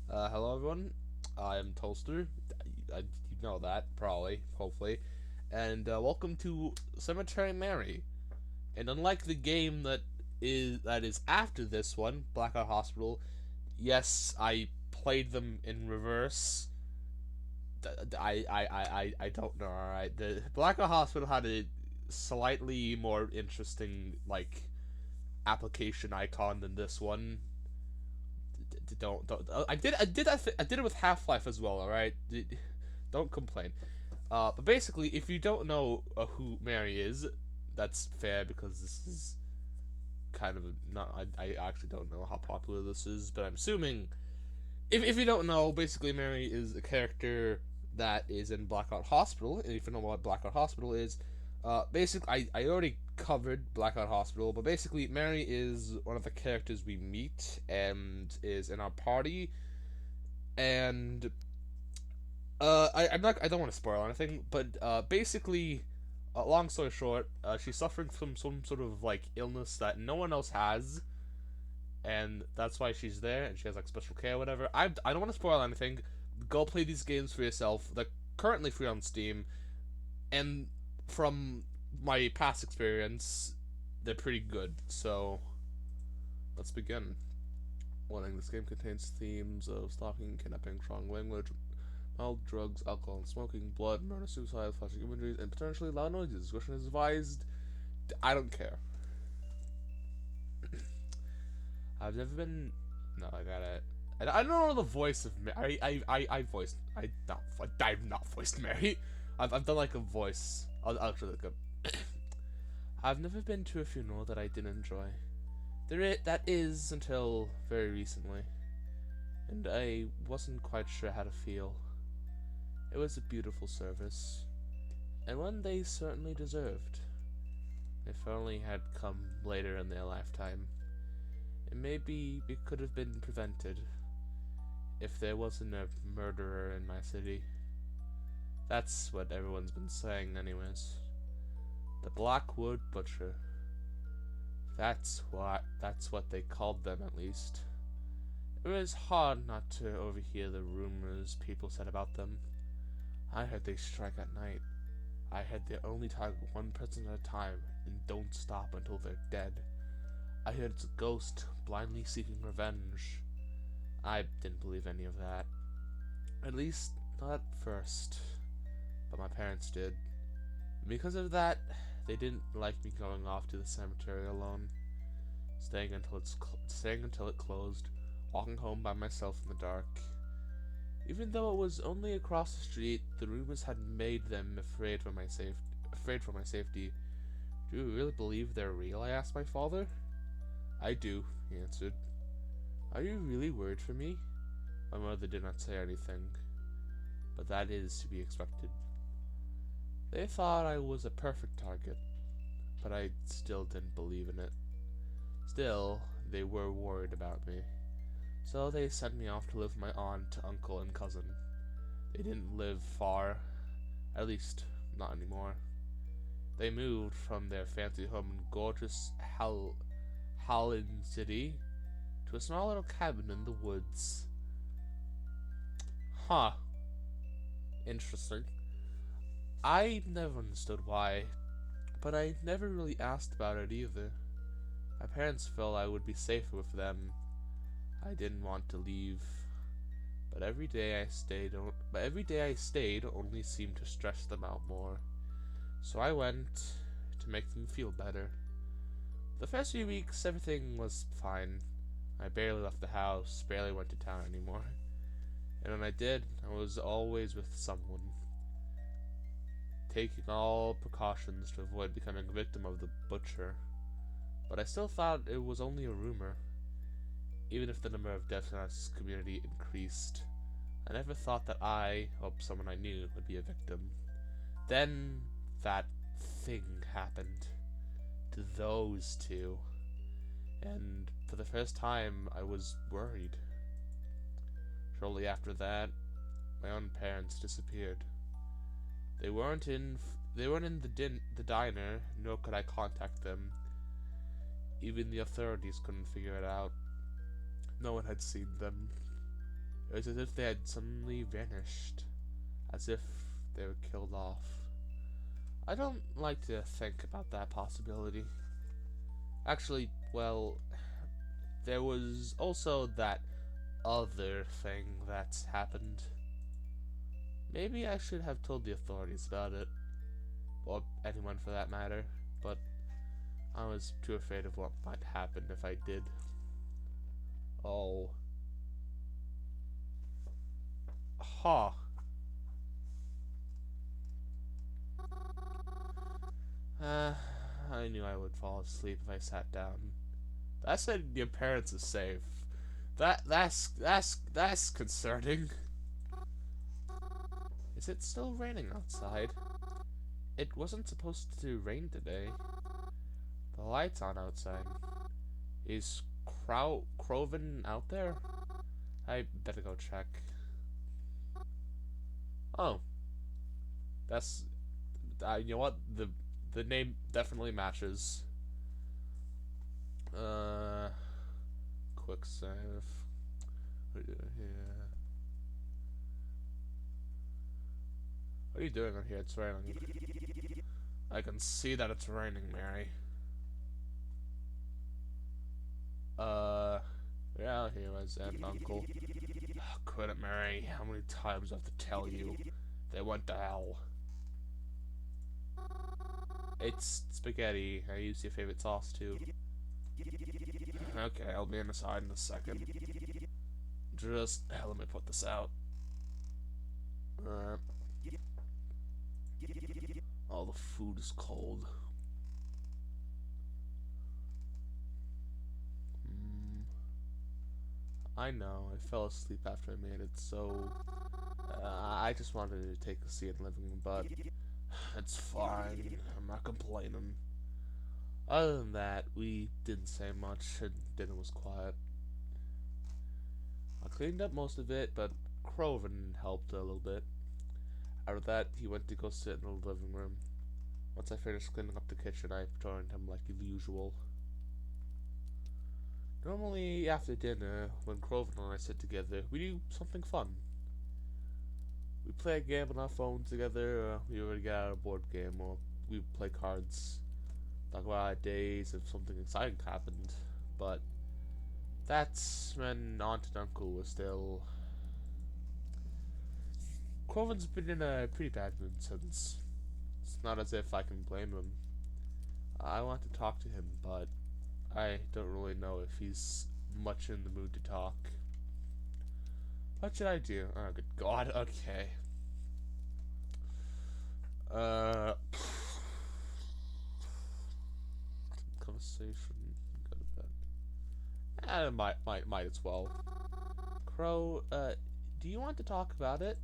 Hello everyone. I am Toaster. You know that probably, hopefully, and welcome to Cemetery Mary. And unlike the game that is after this one, Blackout Hospital, yes, I played them in reverse. I don't know. All right, the Blackout Hospital had a slightly more interesting application icon than this one. Don't I did it with Half Life as well. All right, don't complain. But basically, if you don't know who Mary is, that's fair because this is kind of not. I actually don't know how popular this is, but I'm assuming if you don't know, basically Mary is a character that is in Blackout Hospital. And if you know what Blackout Hospital is, basically I already covered Blackout Hospital, but basically Mary is one of the characters we meet and is in our party. And I don't want to spoil anything, but basically, long story short, she's suffering from some sort of illness that no one else has, and that's why she's there, and she has special care, or whatever. I don't want to spoil anything. Go play these games for yourself. They're currently free on Steam, and from my past experience, they're pretty good. So let's begin. Warning: this game contains themes of stalking, kidnapping, strong language, mild drugs, alcohol, and smoking, blood, murder, suicide, flashing imageries, and potentially loud noises. Discretion is advised. I don't care. I've never been. No, I got it. I don't know the voice of Mary. I voiced. I've not voiced Mary. I've done a voice. I'll actually look up. I've never been to a funeral that I didn't enjoy. That is until very recently, and I wasn't quite sure how to feel. It was a beautiful service, and one they certainly deserved. If only had come later in their lifetime. And maybe it could have been prevented if there wasn't a murderer in my city. That's what everyone's been saying anyways. The Blackwood Butcher. That's what they called them, at least. It was hard not to overhear the rumors people said about them. I heard they strike at night. I heard they only target one person at a time and don't stop until they're dead. I heard it's a ghost blindly seeking revenge. I didn't believe any of that. At least, not at first. But my parents did. And because of that, they didn't like me going off to the cemetery alone, staying until it closed, walking home by myself in the dark. Even though it was only across the street, the rumors had made them afraid for my safety. Do you really believe they're real? I asked my father. I do, he answered. Are you really worried for me? My mother did not say anything, but that is to be expected. They thought I was a perfect target, but I still didn't believe in it. Still, they were worried about me, so they sent me off to live with my aunt, uncle, and cousin. They didn't live far, at least not anymore. They moved from their fancy home in gorgeous Holland City to a small little cabin in the woods. Huh. Interesting. I never understood why, but I never really asked about it either. My parents felt I would be safer with them. I didn't want to leave, but every day I stayed only seemed to stress them out more. So I went to make them feel better. The first few weeks, everything was fine. I barely left the house, barely went to town anymore. And when I did, I was always with someone, taking all precautions to avoid becoming a victim of the butcher. But I still thought it was only a rumor. Even if the number of deaths in our community increased, I never thought that I, or someone I knew, would be a victim. Then, that thing happened. To those two. And for the first time, I was worried. Shortly after that, my own parents disappeared. They weren't in the diner, nor could I contact them. Even the authorities couldn't figure it out. No one had seen them. It was as if they had suddenly vanished, as if they were killed off. I don't like to think about that possibility. Actually, well, there was also that other thing that's happened. Maybe I should have told the authorities about it, or anyone for that matter, but I was too afraid of what might happen if I did. Oh. Huh. I knew I would fall asleep if I sat down. That said your parents are safe. That's concerning. Is it still raining outside? It wasn't supposed to rain today. The light's on outside. Is Croven out there? I better go check. Oh, that's you know what, the name definitely matches. Quick save. What are you doing here? What are you doing on here? It's raining. I can see that it's raining, Mary. Yeah, here was Aunt and Uncle. Oh, quit it, Mary. How many times do I have to tell you? They went to hell. It's spaghetti. I use your favorite sauce, too. Okay, I'll be inside in a second. Just, let me put this out. All the food is cold. I know, I fell asleep after I made it, so I just wanted to take a seat in the living room, but it's fine. I'm not complaining. Other than that, we didn't say much, and dinner was quiet. I cleaned up most of it, but Croven helped a little bit. After that, he went to go sit in the living room. Once I finished cleaning up the kitchen, I joined him like usual. Normally, after dinner, when Croven and I sit together, we do something fun. We play a game on our phone together, or we already get out a board game, or we play cards. Talk about our days if something exciting happened. But that's when Aunt and Uncle were still... Croven's been in a pretty bad mood since. It's not as if I can blame him. I want to talk to him, but I don't really know if he's much in the mood to talk. What should I do? Oh, good God, okay. Conversation, go to bed. Might as well. Crow, do you want to talk about it?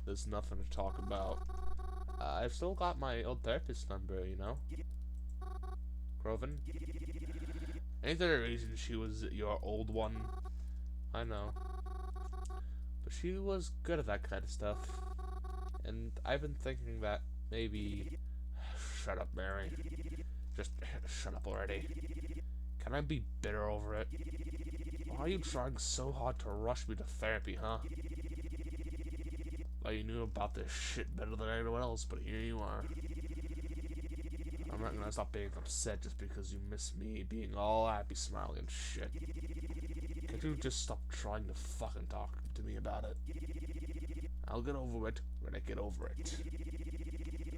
There's nothing to talk about. I've still got my old therapist number, you know? Croven? Ain't there a reason she was your old one? I know. But she was good at that kind of stuff. And I've been thinking that maybe... Shut up, Mary. Just shut up already. Can I be bitter over it? Why are you trying so hard to rush me to therapy, huh? Well, you knew about this shit better than anyone else, but here you are. I'm not gonna stop being upset just because you miss me being all happy, smiling and shit. Can't you just stop trying to fucking talk to me about it? I'll get over it when I get over it.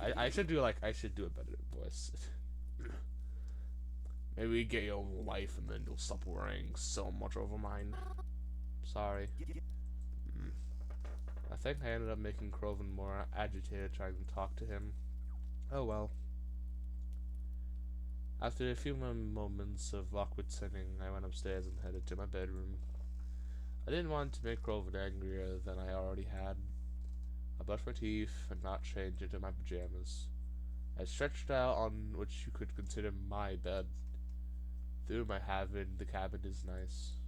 I should do a better voice. Maybe get your own life and then you'll stop worrying so much over mine. Sorry. I think I ended up making Croven more agitated trying to talk to him. Oh well. After a few more moments of awkward sitting, I went upstairs and headed to my bedroom. I didn't want to make Croven angrier than I already had. I brushed my teeth and not changed into my pajamas. I stretched out on what you could consider my bed. Through my cabin, the cabin is nice.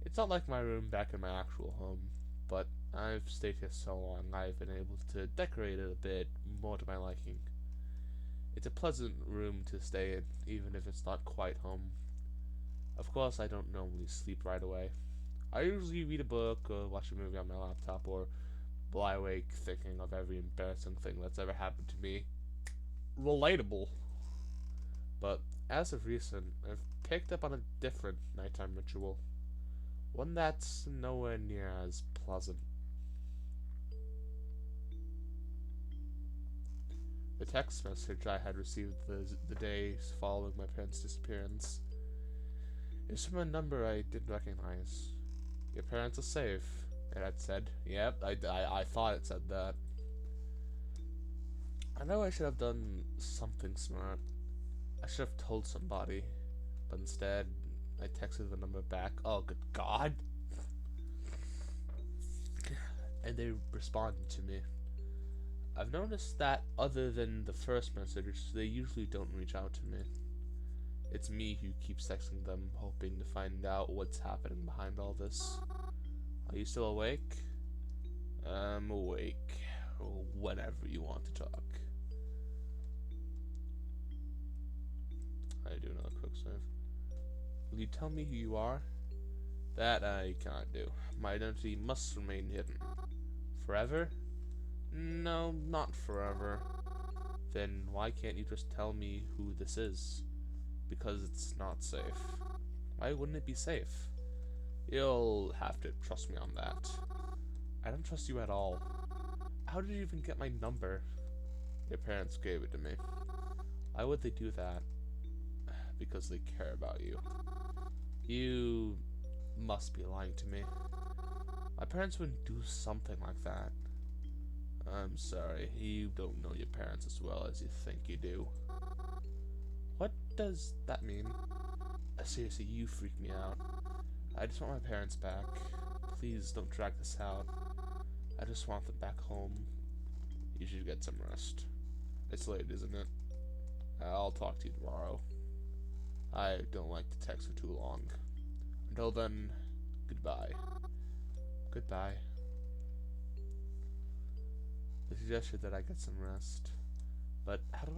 It's not like my room back in my actual home, but I've stayed here so long I've been able to decorate it a bit more to my liking. It's a pleasant room to stay in, even if it's not quite home. Of course, I don't normally sleep right away. I usually read a book or watch a movie on my laptop or lie awake thinking of every embarrassing thing that's ever happened to me. Relatable. But as of recent, I've picked up on a different nighttime ritual. One that's nowhere near as pleasant. The text message I had received the days following my parents' disappearance is from a number I didn't recognize. Your parents are safe, it had said. Yep, I thought it said that. I know I should have done something smart. I should have told somebody, but instead, I texted the number back. Oh, good God! And they responded to me. I've noticed that other than the first message, they usually don't reach out to me. It's me who keeps texting them, hoping to find out what's happening behind all this. Are you still awake? I'm awake. Whenever you want to talk. I do another quick save. Will you tell me who you are? That I can't do. My identity must remain hidden. Forever? No, not forever. Then why can't you just tell me who this is? Because it's not safe. Why wouldn't it be safe? You'll have to trust me on that. I don't trust you at all. How did you even get my number? Your parents gave it to me. Why would they do that? Because they care about you. You must be lying to me. My parents wouldn't do something like that. I'm sorry, you don't know your parents as well as you think you do. What does that mean? Seriously, you freak me out. I just want my parents back. Please don't drag this out. I just want them back home. You should get some rest. It's late, isn't it? I'll talk to you tomorrow. I don't like to text for too long. Until then, goodbye. Goodbye. They suggested that I get some rest. But how do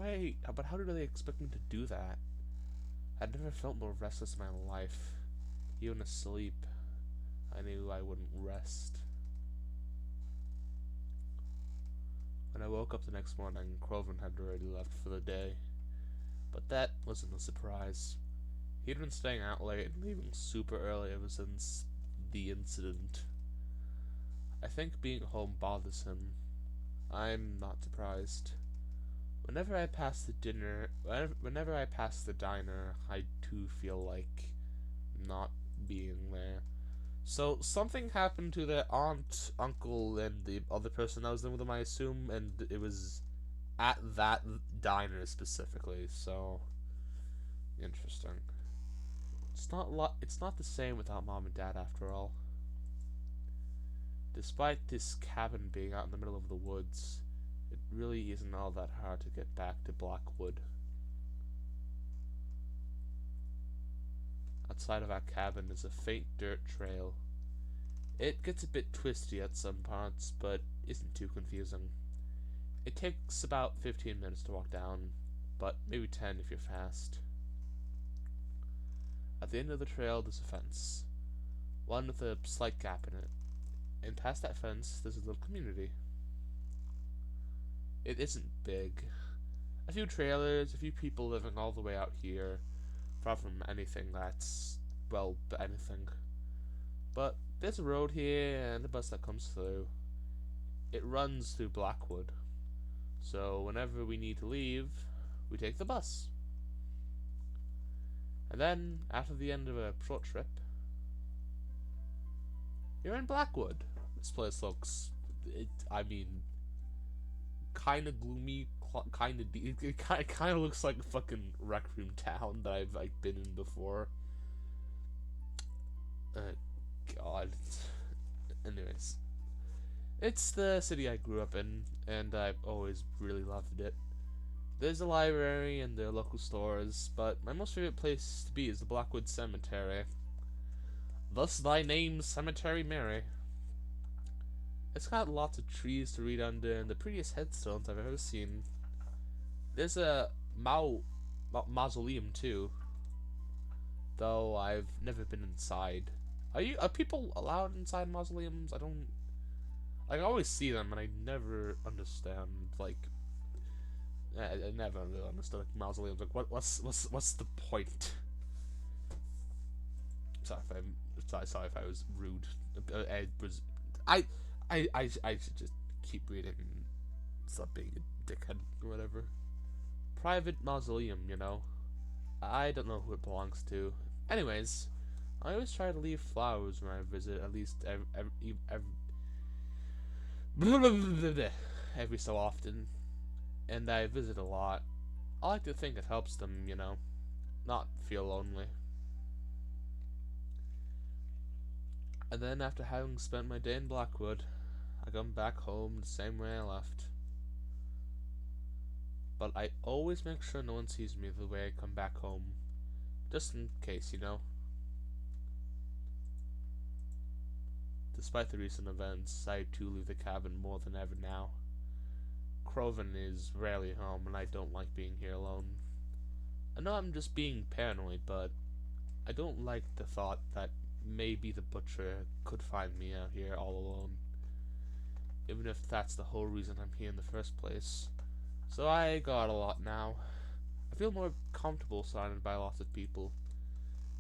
they expect me to do that? I'd never felt more restless in my life. Even asleep, I knew I wouldn't rest. When I woke up the next morning, Crovin had already left for the day. But that wasn't a surprise. He'd been staying out late and leaving super early ever since the incident. I think being home bothers him. I'm not surprised. Whenever I pass the diner, I too feel like not being there. So something happened to their aunt, uncle, and the other person I was there with them, I assume, and it was at that diner specifically. So interesting. It's not the same without mom and dad after all. Despite this cabin being out in the middle of the woods, it really isn't all that hard to get back to Blackwood. Outside of our cabin is a faint dirt trail. It gets a bit twisty at some parts, but isn't too confusing. It takes about 15 minutes to walk down, but maybe 10 if you're fast. At the end of the trail there's a fence, one with a slight gap in it, and past that fence there's a little community. It isn't big. A few trailers, a few people living all the way out here, far from anything that's, well, anything. But there's a road here and a bus that comes through. It runs through Blackwood, so whenever we need to leave, we take the bus. And then, after the end of a short trip, you're in Blackwood. This place looks, kind of gloomy, kind of it kind of looks like a fucking Rec Room town that I've been in before. God. Anyways, it's the city I grew up in, and I've always really loved it. There's a library and there are local stores, but my most favorite place to be is the Blackwood Cemetery. Thus thy name, Cemetery Mary. It's got lots of trees to read under and the prettiest headstones I've ever seen. There's a mausoleum too, though I've never been inside. Are people allowed inside mausoleums? I don't. Like, I always see them, and I never understand. Like, I never really understood like, mausoleums. Like, what's the point? Sorry if I was rude. I I should just keep reading and stop being a dickhead or whatever. Private mausoleum, you know. I don't know who it belongs to. Anyways, I always try to leave flowers when I visit, at least every so often, and I visit a lot. I like to think it helps them, you know, not feel lonely. And then after having spent my day in Blackwood, I come back home the same way I left. But I always make sure no one sees me the way I come back home. Just in case, you know. Despite the recent events, I too leave the cabin more than ever now. Croven is rarely home, and I don't like being here alone. I know I'm just being paranoid, but I don't like the thought that maybe the butcher could find me out here all alone. Even if that's the whole reason I'm here in the first place. So I got a lot now. I feel more comfortable surrounded by lots of people.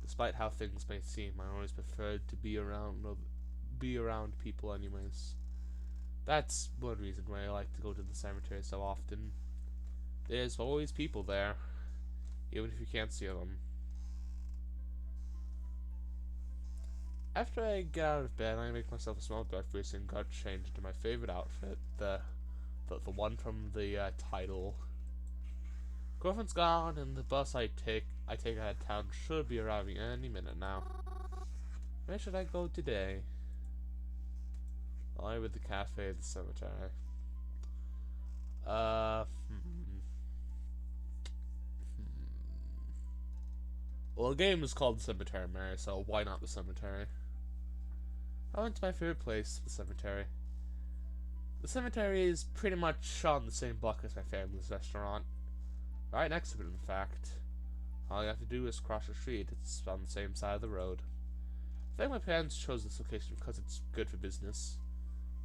Despite how things may seem, I always preferred to be around people anyways. That's one reason why I like to go to the cemetery so often. There's always people there, even if you can't see them. After I get out of bed, I make myself a small breakfast and got changed into my favorite outfit, the one from the title. Girlfriend's gone, and the bus I take out of town should be arriving any minute now. Where should I go today? Well, I'm at the cafe at the cemetery. Well, the game is called Cemetery Mary, so why not the cemetery? I went to my favorite place, the cemetery. The cemetery is pretty much on the same block as my family's restaurant. Right next to it, in fact. All you have to do is cross the street. It's on the same side of the road. I think my parents chose this location because it's good for business.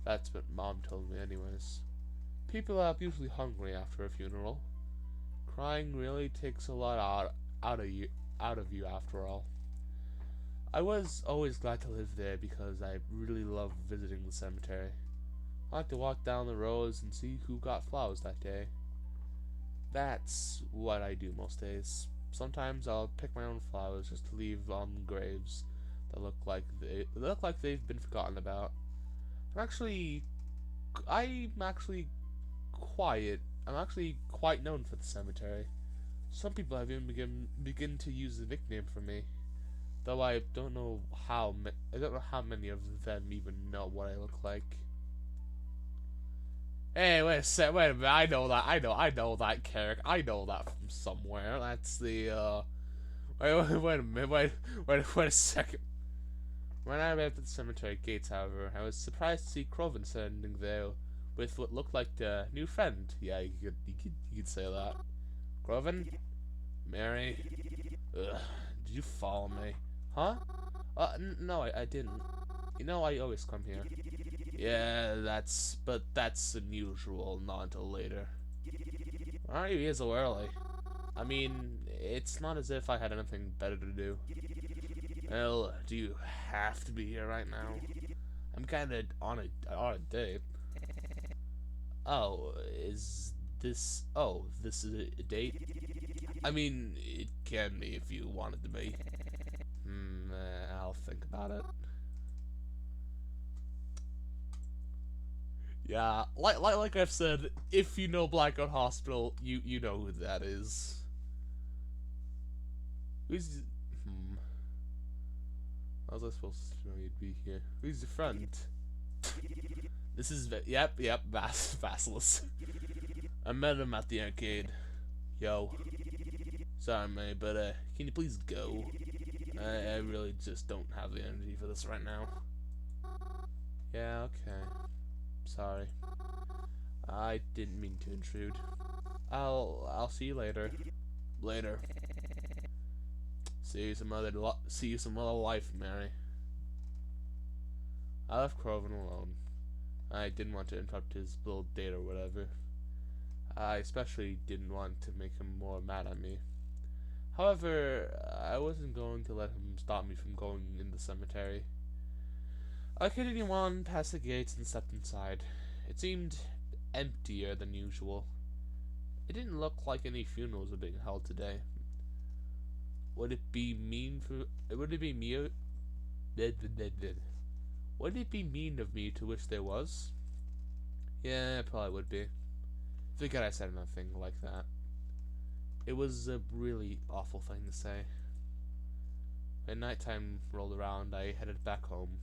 That's what Mom told me anyways. People are usually hungry after a funeral. Crying really takes a lot out of you after all. I was always glad to live there because I really love visiting the cemetery. I like to walk down the rows and see who got flowers that day. That's what I do most days. Sometimes I'll pick my own flowers just to leave on graves that look like they've been forgotten about. I'm actually quite known for the cemetery. Some people have even begin to use the nickname for me, though I don't know how many of them even know what I look like. Hey, wait a minute, I know that character. I know that from somewhere. That's the, wait a minute, wait a second. When I arrived at the cemetery gates, however, I was surprised to see Croven standing there with what looked like a new friend. Yeah, you could say that. Croven? Mary? Ugh, did you follow me? Huh? No, I didn't. You know, I always come here. Yeah, that's unusual, not until later. Why are you here so early? I mean, it's not as if I had anything better to do. Well, do you have to be here right now? I'm kinda on a date. Oh, this is a date? I mean, it can be if you want it to be. I'll think about it. Yeah, like I've said, if you know Blackout Hospital, you know who that is. Who's How was I supposed to know you'd be here? Who's your friend? This is yep, Vasilis. I met him at the arcade. Yo. Sorry, mate, but can you please go? I really just don't have the energy for this right now. Yeah, okay. Sorry. I didn't mean to intrude. I'll see you later. Later. See you some other life, Mary. I left Corvin alone. I didn't want to interrupt his little date or whatever. I especially didn't want to make him more mad at me. However, I wasn't going to let him stop me from going in the cemetery. I continued on past the gates and stepped inside. It seemed emptier than usual. It didn't look like any funerals were being held today. Would it be mean for... Would it be me... Would it be mean of me to wish there was? Yeah, it probably would be. Forget I said nothing like that. It was a really awful thing to say. When nighttime rolled around, I headed back home.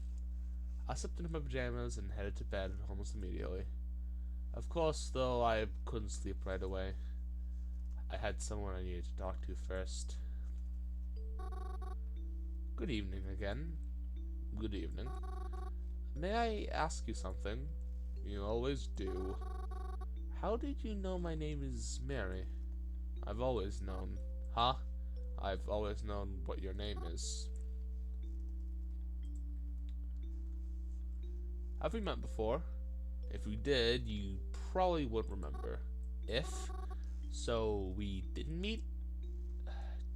I slipped into my pajamas and headed to bed almost immediately. Of course, though, I couldn't sleep right away. I had someone I needed to talk to first. Good evening again. Good evening. May I ask you something? You always do. How did you know my name is Mary? I've always known. Huh? I've always known what your name is. Have we met before? If we did, you probably would remember. If so, we didn't meet?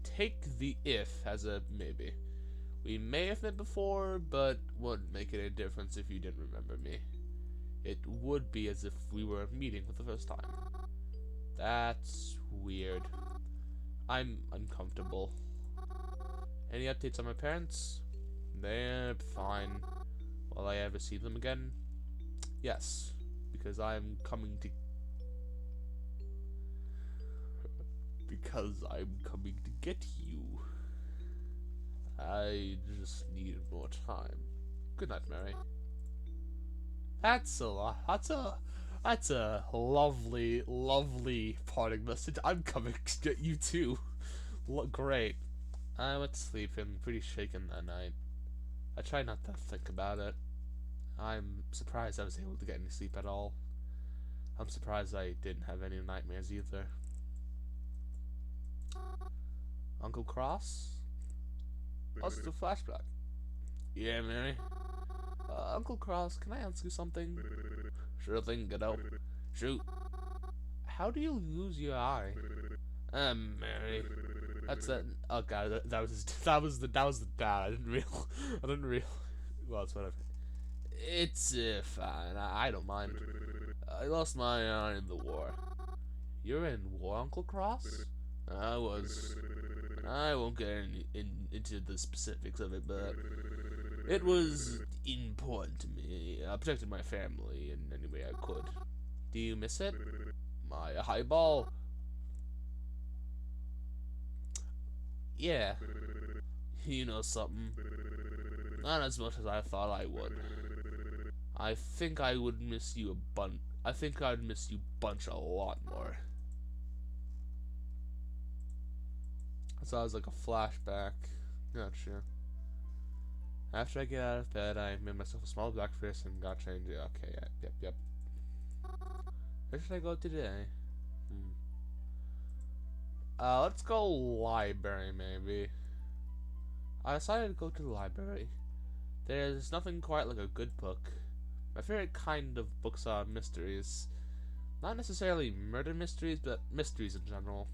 Take the if as a maybe. We may have met before, but wouldn't make it a difference if you didn't remember me. It would be as if we were meeting for the first time. That's weird. I'm uncomfortable. Any updates on my parents? They're fine. Will I ever see them again? Yes, because I'm coming to... Because I'm coming to get you. I just needed more time. Good night, Mary. That's a lot. That's a lovely, lovely parting message. I'm coming to get you too. Look great. I went to sleep and pretty shaken that night. I tried not to think about it. I'm surprised I was able to get any sleep at all. I'm surprised I didn't have any nightmares either. Uncle Cross? What's the flashback? Yeah, Mary? Uncle Cross, can I ask you something? Sure thing, kiddo. Shoot. How do you lose your eye? Mary. That's it. Oh god, that was the bad. I didn't real. Well, it's whatever. It's fine. I don't mind. I lost my eye in the war. You're in war, Uncle Cross? I was. I won't get into the specifics of it, but it was important to me. I protected my family in any way I could. Do you miss it? My highball? Yeah. You know something. Not as much as I thought I would. I think I would miss you I think I'd miss you bunch a lot more. So I was like a flashback. Gotcha. After I get out of bed, I made myself a small breakfast and got changed. Okay, yep. Where should I go today? Let's go library, maybe. I decided to go to the library. There's nothing quite like a good book. My favorite kind of books are mysteries. Not necessarily murder mysteries, but mysteries in general.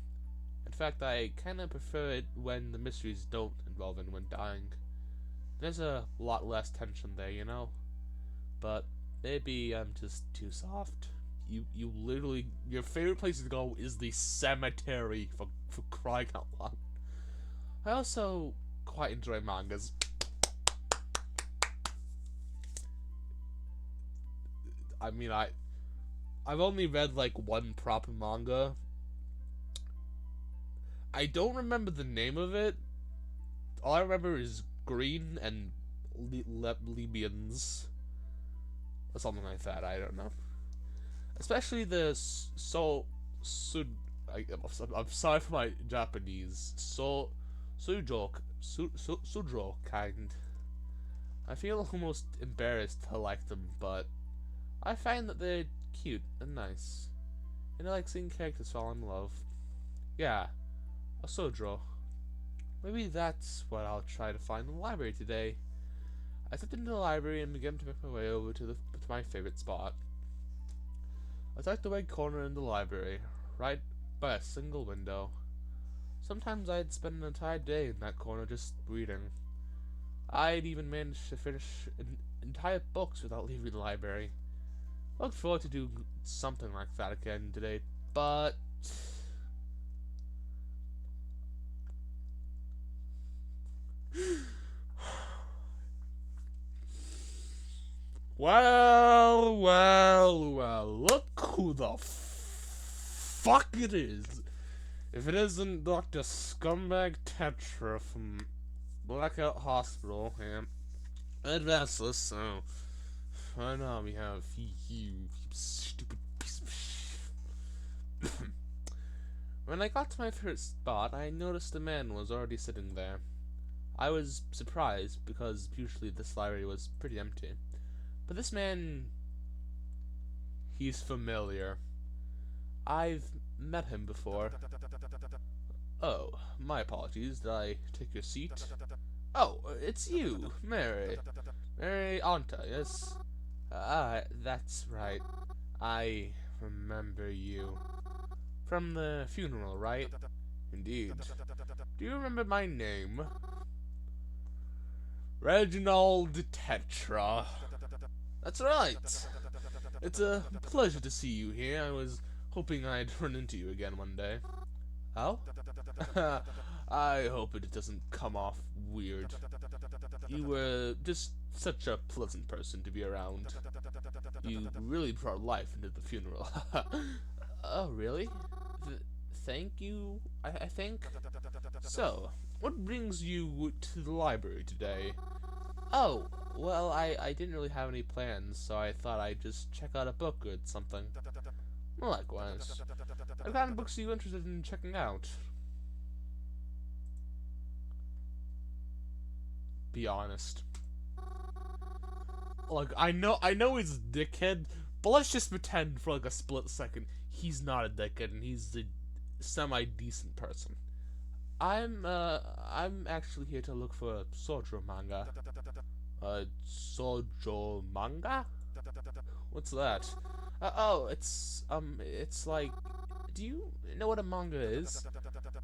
In fact, I kinda prefer it when the mysteries don't involve anyone dying. There's a lot less tension there, you know? But maybe I'm just too soft. You literally, your favorite place to go is the cemetery, for crying out loud. I also quite enjoy mangas. I mean, I've only read like one proper manga. I don't remember the name of it. All I remember is Green and Libyans. Or something like that, I don't know. Especially the I'm sorry for my Japanese. Sudro kind. I feel almost embarrassed to like them, but I find that they're cute and nice. And I like seeing characters fall in love. Yeah, a Sudro. Maybe that's what I'll try to find in the library today. I stepped into the library and began to make my way over to my favorite spot. I tucked away corner in the library, right by a single window. Sometimes I'd spend an entire day in that corner just reading. I'd even managed to finish entire books without leaving the library. I looked forward to doing something like that again today, but... well, look who the fuck it is. If it isn't Dr. Scumbag Tetra from Blackout Hospital and Advanceless, so right now we have you stupid piece of shit. When I got to my first spot, I noticed a man was already sitting there. I was surprised because usually this library was pretty empty. But this man, he's familiar. I've met him before. Oh, my apologies. Did I take your seat? Oh, it's you, Mary. Mary Anta, yes? That's right. I remember you. From the funeral, right? Indeed. Do you remember my name? Reginald Tetra. That's right. It's a pleasure to see you here. I was hoping I'd run into you again one day. Oh? I hope it doesn't come off weird. You were just such a pleasant person to be around. You really brought life into the funeral. Oh, really? Thank you, I think? So, what brings you to the library today? Oh, well, I didn't really have any plans, so I thought I'd just check out a book or something. Likewise. What kind of books are you interested in checking out? Be honest. Like, I know he's a dickhead, but let's just pretend for like a split second he's not a dickhead and he's a semi-decent person. I'm actually here to look for a shoujo manga. Shoujo manga? What's that? It's like, do you know what a manga is?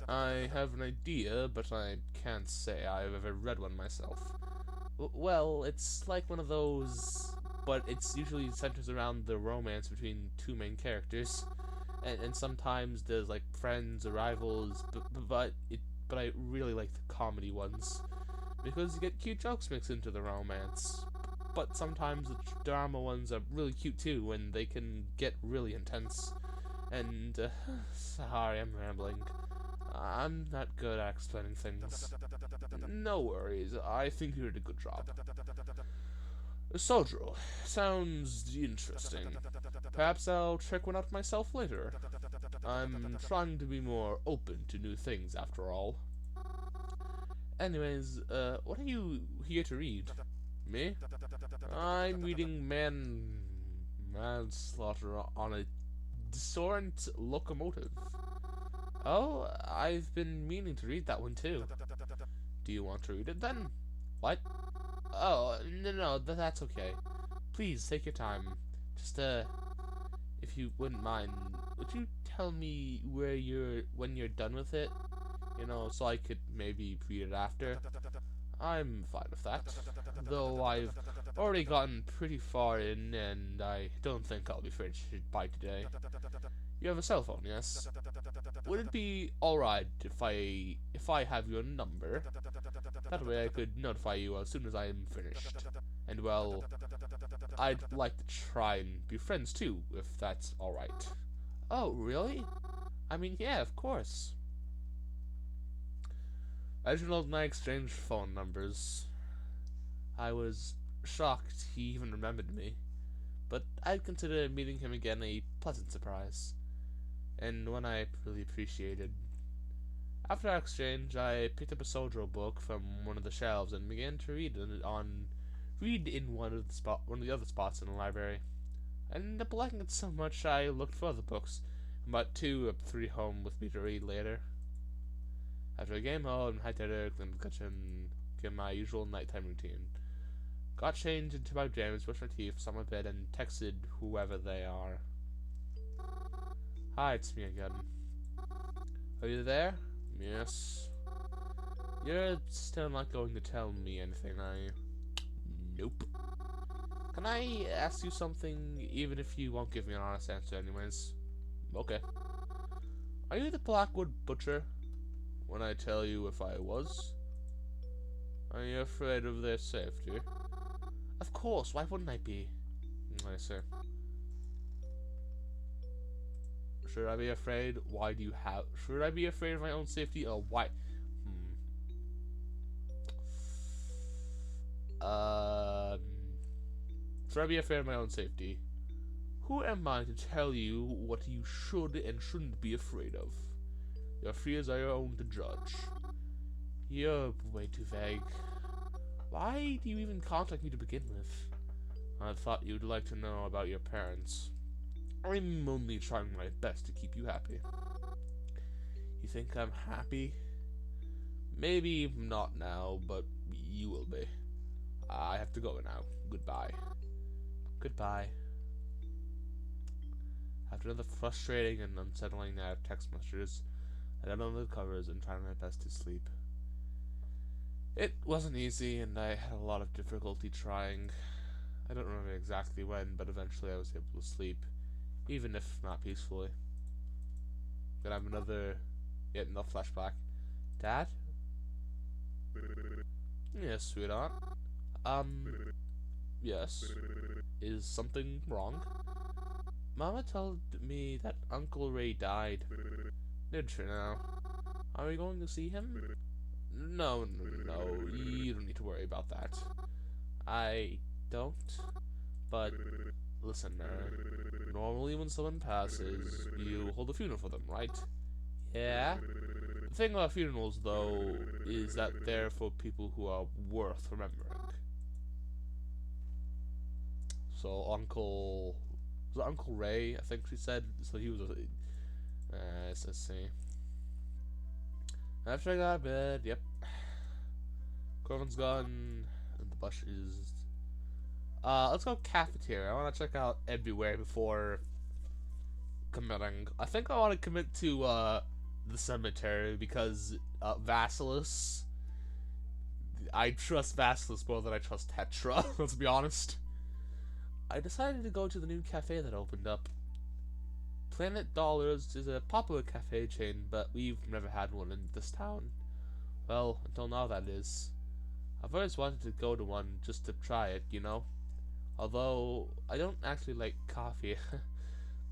I have an idea, but I can't say I've ever read one myself. Well, it's like one of those, but it's usually centers around the romance between two main characters, and sometimes there's like friends or rivals, but I really like the comedy ones because you get cute jokes mixed into the romance. But sometimes the drama ones are really cute too, and they can get really intense. And sorry, I'm rambling. I'm not good at explaining things. No worries, I think you did a good job. Shoujo sounds interesting. Perhaps I'll check one out myself later. I'm trying to be more open to new things after all. Anyways, what are you here to read? Me? I'm reading manslaughter on a disordinate locomotive. Oh, I've been meaning to read that one too. Do you want to read it then? What? Oh, no, that's okay. Please, take your time. Just, if you wouldn't mind, would you tell me when you're done with it? You know, so I could maybe read it after? I'm fine with that. Though I've already gotten pretty far in, and I don't think I'll be finished by today. You have a cell phone, yes? Would it be alright if I have your number? That way I could notify you as soon as I am finished. And well, I'd like to try and be friends too, if that's alright. Oh, really? I mean, yeah, of course. Reginald and I exchanged phone numbers. I was shocked he even remembered me, but I'd consider meeting him again a pleasant surprise, and one I really appreciated. After our exchange, I picked up a shoujo book from one of the shelves and began to read in one of the other spots in the library. I ended up liking it so much I looked for other books, and brought 2 or 3 home with me to read later. After I came home, I had to clean the kitchen, get my usual nighttime routine. Got changed into my pajamas, brushed my teeth, sat on my bed, and texted whoever they are. Hi, it's me again. Are you there? Yes. You're still not going to tell me anything, are you? Nope. Can I ask you something, even if you won't give me an honest answer anyways? Okay. Are you the Blackwood Butcher? When I tell you if I was? Are you afraid of their safety? Of course, why wouldn't I be? I see. Should I be afraid? Why do you have... Should I be afraid of my own safety, or why? Should I be afraid of my own safety? Who am I to tell you what you should and shouldn't be afraid of? Your fears are your own to judge. You're way too vague. Why do you even contact me to begin with? I thought you'd like to know about your parents. I'm only trying my best to keep you happy. You think I'm happy? Maybe not now, but you will be. I have to go now. Goodbye. Goodbye. After another frustrating and unsettling night of text messages, I got under the covers and tried my best to sleep. It wasn't easy, and I had a lot of difficulty trying. I don't remember exactly when, but eventually I was able to sleep, even if not peacefully. Then I have another flashback. Dad? Yes, sweetheart. Yes. Is something wrong? Mama told me that Uncle Ray died. Did she now? Are we going to see him? No, you don't need to worry about that. I don't, but listen, normally when someone passes, you hold a funeral for them, right? Yeah? The thing about funerals, though, is that they're for people who are worth remembering. So was it Uncle Ray, I think she said? So he was let's see. After I got out of bed, yep. Corvin's gone, and the bus is... let's go cafeteria. I want to check out everywhere before committing. I think I want to commit to, the cemetery, because, Vasilis... I trust Vasilis more than I trust Tetra, let's be honest. I decided to go to the new cafe that opened up. Planet Dollars is a popular cafe chain, but we've never had one in this town. Well, until now that is. I've always wanted to go to one just to try it, you know? Although, I don't actually like coffee.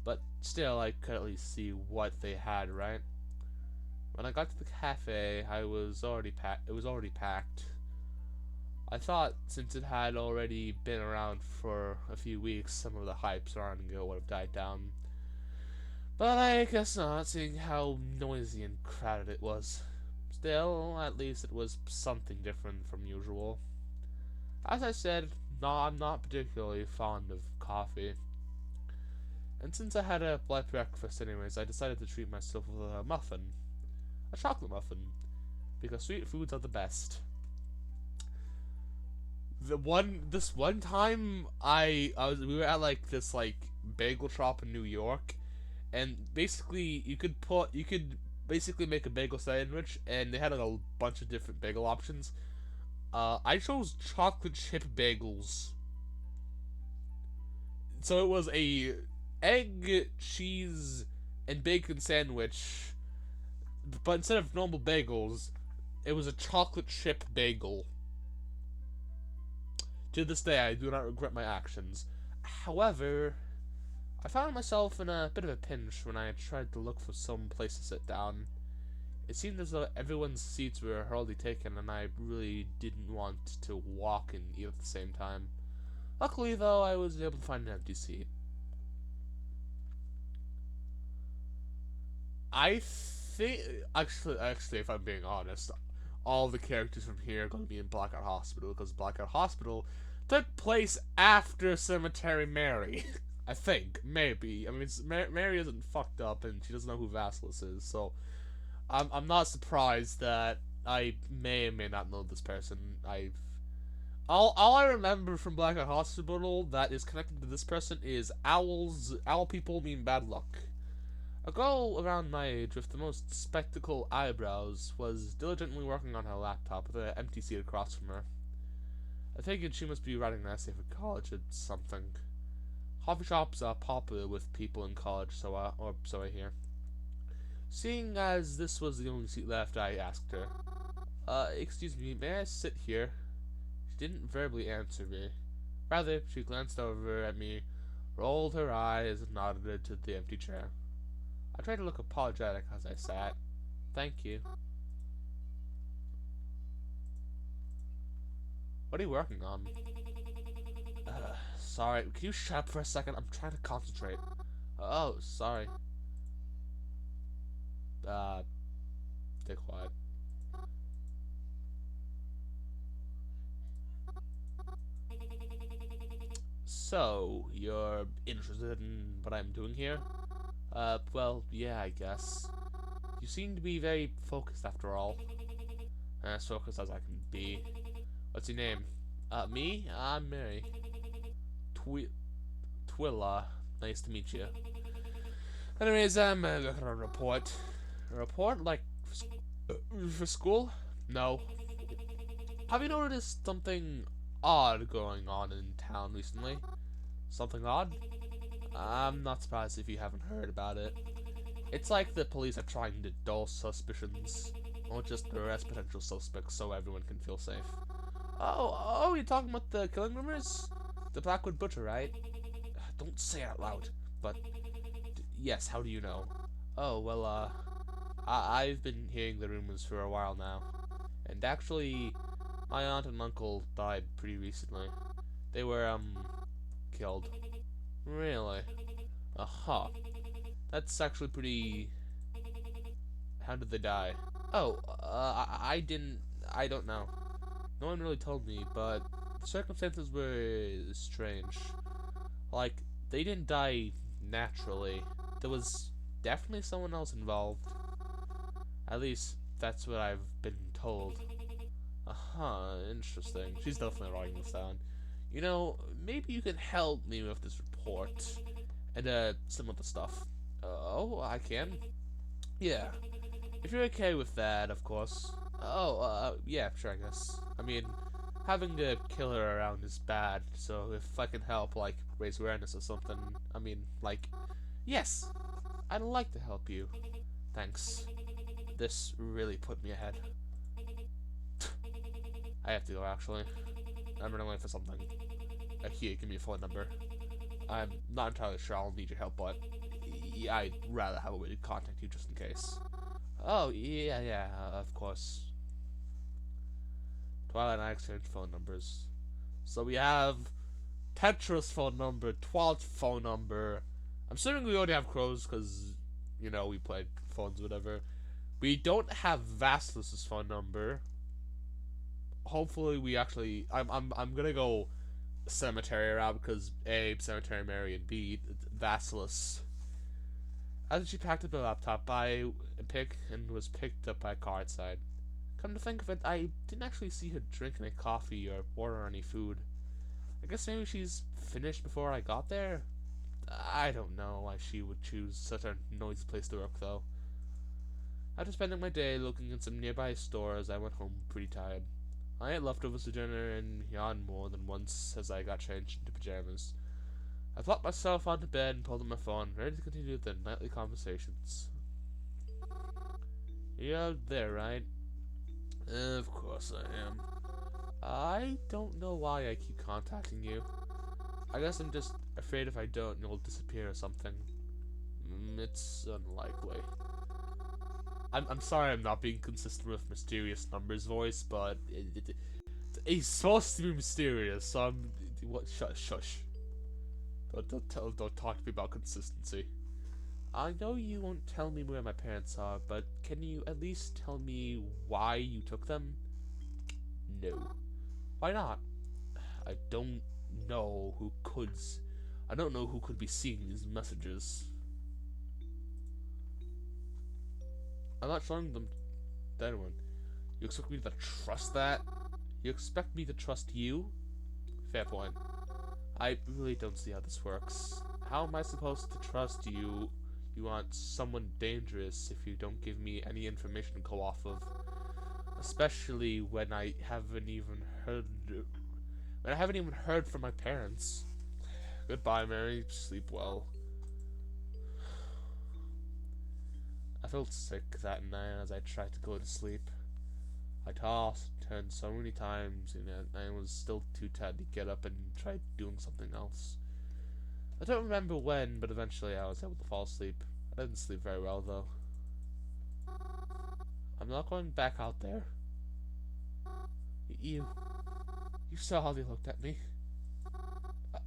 But still, I could at least see what they had, right? When I got to the cafe, it was already packed. I thought, since it had already been around for a few weeks, some of the hype surrounding it would have died down. But I guess not, seeing how noisy and crowded it was. Still, at least it was something different from usual. As I said, I'm not particularly fond of coffee. And since I had a light breakfast anyways, I decided to treat myself with a muffin. A chocolate muffin. Because sweet foods are the best. This one time, we were at like this like bagel shop in New York, and basically you could basically make a bagel sandwich, and they had like a bunch of different bagel options. I chose chocolate chip bagels. So it was a egg, cheese, and bacon sandwich, but instead of normal bagels, it was a chocolate chip bagel. To this day, I do not regret my actions. However, I found myself in a bit of a pinch when I tried to look for some place to sit down. It seemed as though everyone's seats were already taken, and I really didn't want to walk and eat at the same time. Luckily, though, I was able to find an empty seat. I think, actually, if I'm being honest, all the characters from here are going to be in Blackout Hospital, because Blackout Hospital took place after Cemetery Mary. I think, maybe. I mean, Mary isn't fucked up, and she doesn't know who Vasilis is, so I'm not surprised that I may or may not know this person. All I remember from Blackout Hospital that is connected to this person is owls. Owl people mean bad luck. A girl around my age with the most spectacle eyebrows was diligently working on her laptop with an empty seat across from her. I figured she must be writing an essay for college or something. Coffee shops are popular with people in college, or so I hear. Seeing as this was the only seat left, I asked her, excuse me, may I sit here? She didn't verbally answer me. Rather, she glanced over at me, rolled her eyes, and nodded to the empty chair. I tried to look apologetic as I sat. Thank you. What are you working on? Sorry, can you shut up for a second? I'm trying to concentrate. Oh, sorry. Stay quiet. So, you're interested in what I'm doing here? Well, yeah, I guess. You seem to be very focused after all. As focused as I can be. What's your name? Me? I'm Mary. Twilla. Nice to meet you. Anyways, I'm looking at a report. A report? Like, for school? No. Have you noticed something odd going on in town recently? Something odd? I'm not surprised if you haven't heard about it. It's like the police are trying to dull suspicions, or just arrest potential suspects so everyone can feel safe. Oh, you're talking about the killing rumors? The Blackwood Butcher, right? Don't say it out loud, but yes, how do you know? Oh, well, I've been hearing the rumors for a while now. And actually, my aunt and uncle died pretty recently. They were, killed. Really? Aha. That's actually pretty... How did they die? Oh, I don't know. No one really told me, but the circumstances were strange. Like, they didn't die naturally. There was definitely someone else involved. At least, that's what I've been told. Aha, interesting. She's definitely writing this down. You know, maybe you can help me with this report. And, some of the stuff. Oh, I can? Yeah. If you're okay with that, of course. Oh, yeah, sure, I guess. I mean, having a killer around is bad, so if I can help, like, raise awareness or something, I mean, like, yes, I'd like to help you. Thanks. This really put me ahead. I have to go, actually. I'm running late for something. Here, give me a phone number. I'm not entirely sure I'll need your help, but I'd rather have a way to contact you just in case. Oh, yeah, of course. Twilight and I exchanged phone numbers. So we have Tetra's phone number, Twilight's phone number. I'm assuming we already have Crow's because, you know, we played phones or whatever. We don't have Vasilus's phone number. Hopefully we actually... I'm gonna go cemetery route because A, Cemetery Mary, and B, Vasilus. As she packed up her laptop, I was picked up by a car outside. Come to think of it, I didn't actually see her drink any coffee or order any food. I guess maybe she's finished before I got there? I don't know why she would choose such a noisy place to work, though. After spending my day looking in some nearby stores, I went home pretty tired. I ate leftovers for dinner and yawned more than once as I got changed into pajamas. I plopped myself onto bed and pulled out my phone, ready to continue the nightly conversations. You're out there, right? Of course I am. I don't know why I keep contacting you. I guess I'm just afraid if I don't, you'll disappear or something. It's unlikely. I'm sorry I'm not being consistent with Mysterious Numbers voice, but he's supposed to be mysterious, so I'm... What? Shush. Don't talk to me about consistency. I know you won't tell me where my parents are, but can you at least tell me why you took them? No. Why not? I don't know who could... I don't know who could be seeing these messages. I'm not showing them to anyone. You expect me to trust that? You expect me to trust you? Fair point. I really don't see how this works. How am I supposed to trust you? You want someone dangerous if you don't give me any information to go off of. Especially when I haven't even heard from my parents. Goodbye, Mary. Sleep well. I felt sick that night as I tried to go to sleep. I tossed and turned so many times, and I was still too tired to get up and try doing something else. I don't remember when, but eventually I was able to fall asleep. I didn't sleep very well, though. I'm not going back out there. You saw how they looked at me.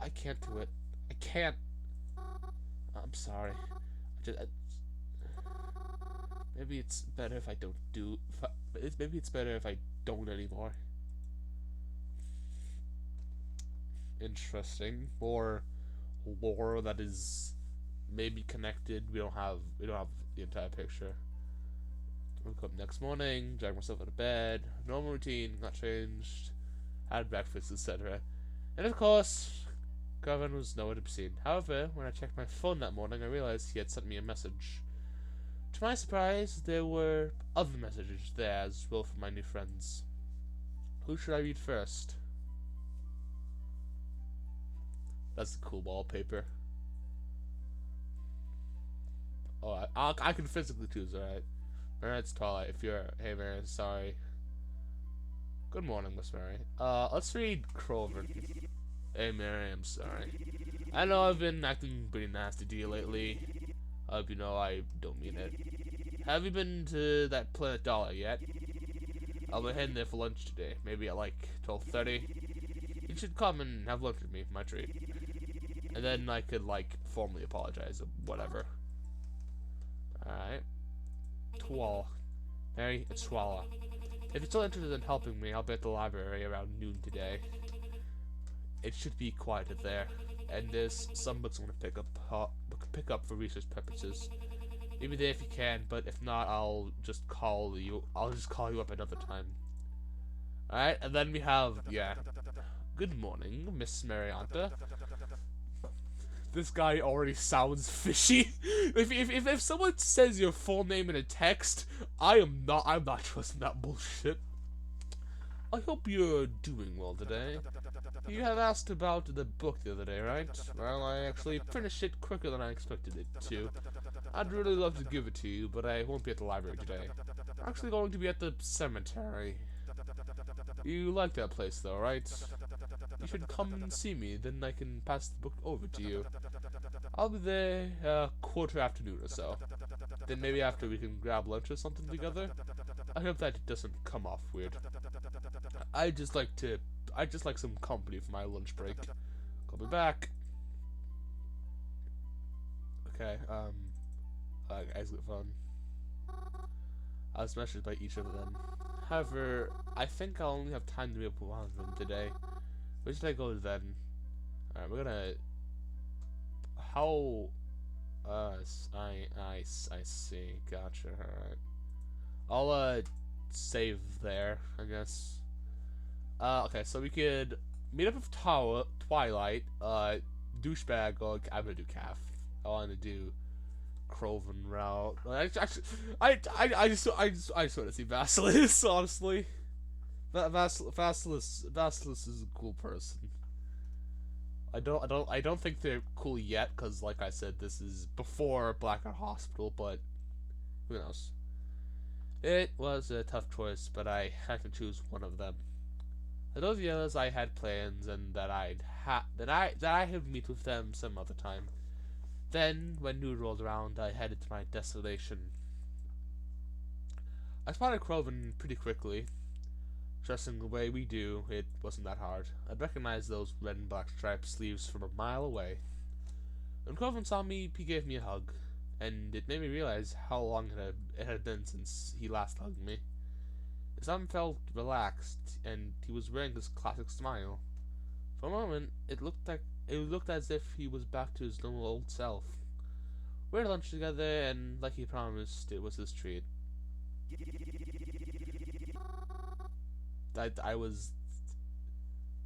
I can't do it. I can't. I'm sorry. Maybe it's better if I don't do. Maybe it's better if I don't anymore. Interesting. More lore that is maybe connected. We don't have the entire picture. Woke up next morning, dragged myself out of bed. Normal routine, not changed. Had breakfast, etc. And of course, Kevin was nowhere to be seen. However, when I checked my phone that morning, I realized he had sent me a message. To my surprise, there were other messages there as well from my new friends. Who should I read first? That's a cool wallpaper. Oh, I can physically choose, alright. Mary, it's Twilight. If you're... Hey, Mary, sorry. Good morning, Miss Mary. Let's read Crover. Hey, Mary, I'm sorry. I know I've been acting pretty nasty to you lately. I hope you know I don't mean it. Have you been to that Planet Dollar yet? I'll be heading there for lunch today, maybe at like 12:30. You should come and have lunch with me, my treat. And then I could like formally apologize or whatever. Alright. Twala. Mary, it's Twala. If you're still interested in helping me, I'll be at the library around noon today. It should be quieter there, and there's some books I'm gonna pick up for research purposes. Maybe there if you can, but if not, I'll just call you up another time. Alright, and then we have, good morning, Miss Marianta. This guy already sounds fishy. If someone says your full name in a text, I'm not trusting that bullshit. I hope you're doing well today. You had asked about the book the other day, right? Well, I actually finished it quicker than I expected it to. I'd really love to give it to you, but I won't be at the library today. I'm actually going to be at the cemetery. You like that place though, right? You should come and see me, then I can pass the book over to you. I'll be there quarter afternoon or so. Then maybe after we can grab lunch or something together. I hope that doesn't come off weird. I just like some company for my lunch break. Call me back. Okay, exit phone. I was messaged by each of them. However, I think I'll only have time to be up with one of them today. Where should I go then? Alright, we're gonna... How... I see. Gotcha, alright. I'll, save there, I guess. Okay, so we could meet up with Twilight, douchebag, or I'm gonna do Calf. I wanna do Croven route. Actually, I just want to see Basilisk, honestly. Basilisk is a cool person. I don't think they're cool yet, because like I said, this is before Blackout Hospital, but who knows. It was a tough choice, but I had to choose one of them. I told the others I had plans and that I would meet with them some other time. Then, when noon rolled around, I headed to my destination. I spotted Croven pretty quickly. Dressing the way we do, it wasn't that hard. I recognized those red and black striped sleeves from a mile away. When Croven saw me, he gave me a hug, and it made me realize how long it had been since he last hugged me. His arm felt relaxed, and he was wearing his classic smile. For a moment, it looked as if he was back to his normal old self. We had lunch together, and like he promised, it was his treat. I was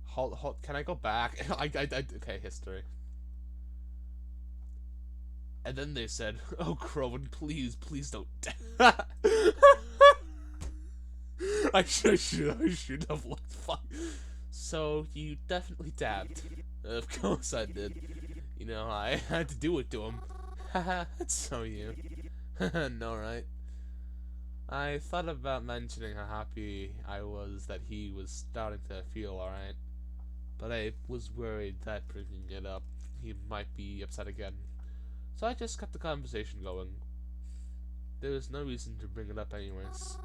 Hold, can I go back? Okay, history. And then they said, "Oh, Crowan, please don't." I should have looked fun. So you definitely dabbed. Of course I did. You know, I had to do it to him. Haha, that's so you. No, right? I thought about mentioning how happy I was that he was starting to feel alright, but I was worried that bringing it up, he might be upset again. So I just kept the conversation going. There was no reason to bring it up anyways.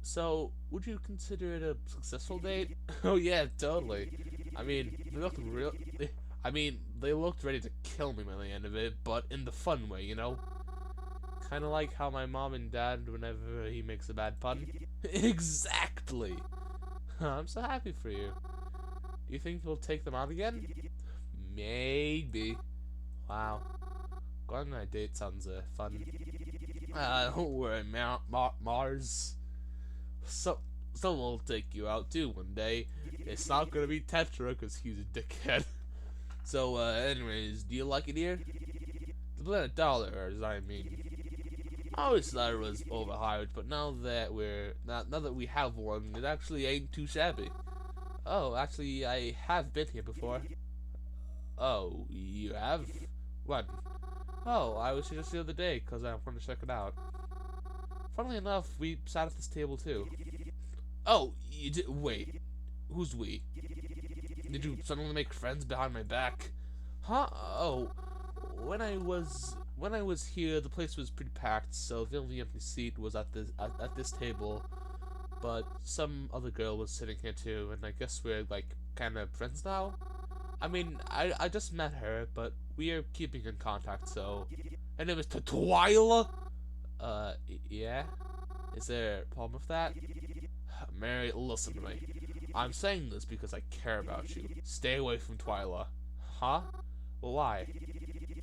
So, would you consider it a successful date? Oh yeah, totally. I mean, they looked real. They looked ready to kill me by the end of it, but in the fun way, you know? Kind of like how my mom and dad, whenever he makes a bad pun. Exactly! I'm so happy for you. Do you think you'll take them out again? Maybe. Wow. Going on a date sounds fun. Don't worry, Mars. So, someone will take you out too one day. It's not gonna be Tetra because he's a dickhead. So, anyways, do you like it here? The $1, I mean. I always thought it was overhyped, but now that we have one, it actually ain't too shabby. Oh, actually, I have been here before. Oh, you have? When? Oh, I was here just the other day because I wanted to check it out. Funnily enough, we sat at this table too. Oh, you did? Wait, who's we? Did you suddenly make friends behind my back? Huh? Oh, when I was here, the place was pretty packed, so the only empty seat was at this table. But some other girl was sitting here too, and I guess we're like kind of friends now. I mean, I just met her, but we are keeping in contact. So, her name is Twyla. Yeah. Is there a problem with that? Mary, listen to me. I'm saying this because I care about you. Stay away from Twyla. Huh? Well, why?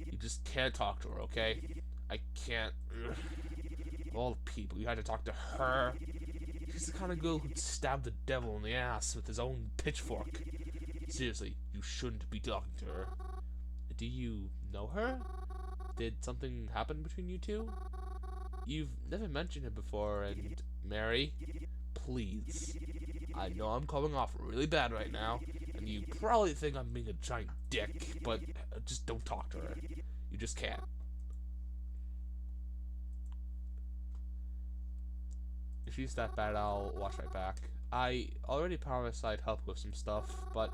You just can't talk to her, okay? I can't. Ugh. All the people, you had to talk to her. She's the kind of girl who'd stab the devil in the ass with his own pitchfork. Seriously, you shouldn't be talking to her. Do you know her? Did something happen between you two? You've never mentioned her before, and Mary, please. I know I'm coming off really bad right now, and you probably think I'm being a giant dick, but just don't talk to her. You just can't. If she's that bad, I'll watch my back. I already promised I'd help with some stuff, but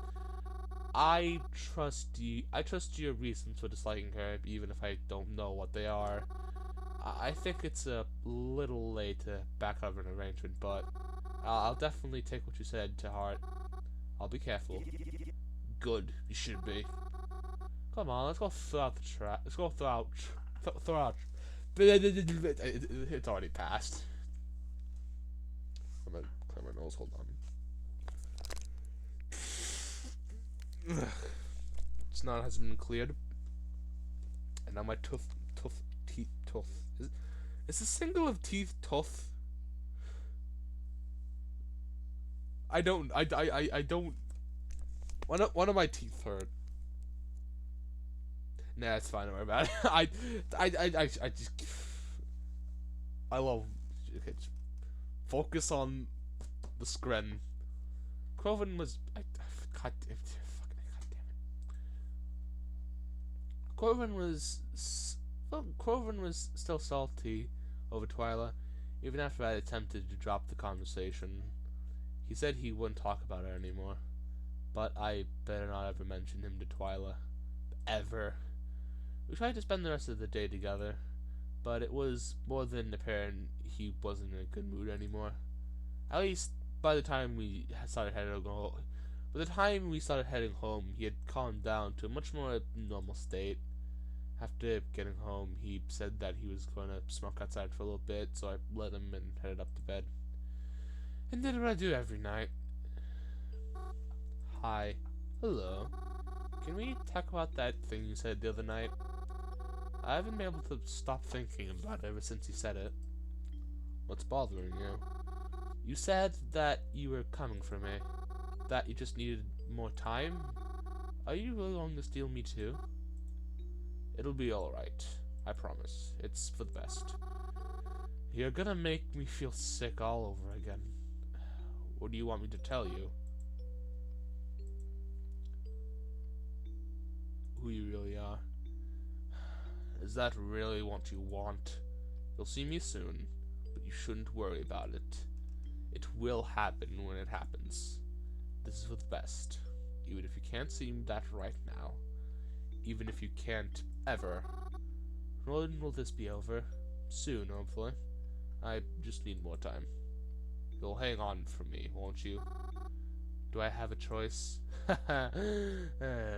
I trust you. I trust your reasons for disliking her, even if I don't know what they are. I think it's a little late to back out of an arrangement, but I'll definitely take what you said to heart. I'll be careful. Good, you should be. Come on, let's go throughout the track. Let's go throughout. It's already passed. I'm gonna clear my nose. Hold on. Snot has been cleared, and now my teeth. Is the single of teeth tooth? I don't. One of my teeth hurt. Nah, it's fine. Don't worry about it. I just. I love. Okay, just focus on the scren. Crowan was. God damn it. Crowan was. Well, Crowan was still salty over Twyla, even after I attempted to drop the conversation. He said he wouldn't talk about her anymore, but I better not ever mention him to Twyla. Ever. We tried to spend the rest of the day together, but it was more than apparent he wasn't in a good mood anymore. At least by the time we started heading home, he had calmed down to a much more normal state. After getting home, he said that he was going to smoke outside for a little bit, so I let him and headed up to bed. And did what I do every night. Hi. Hello. Can we talk about that thing you said the other night? I haven't been able to stop thinking about it ever since you said it. What's bothering you? You said that you were coming for me. That you just needed More time? Are you really going to steal me too? It'll be alright. I promise. It's for the best. You're gonna make me feel sick all over again. What do you want me to tell you? Who you really are? Is that really what you want? You'll see me soon, but you shouldn't worry about it. It will happen when it happens. This is for the best. Even if you can't see that right now. Even if you can't ever. When will this be over? Soon, hopefully. I just need more time. You'll hang on for me, won't you? Do I have a choice?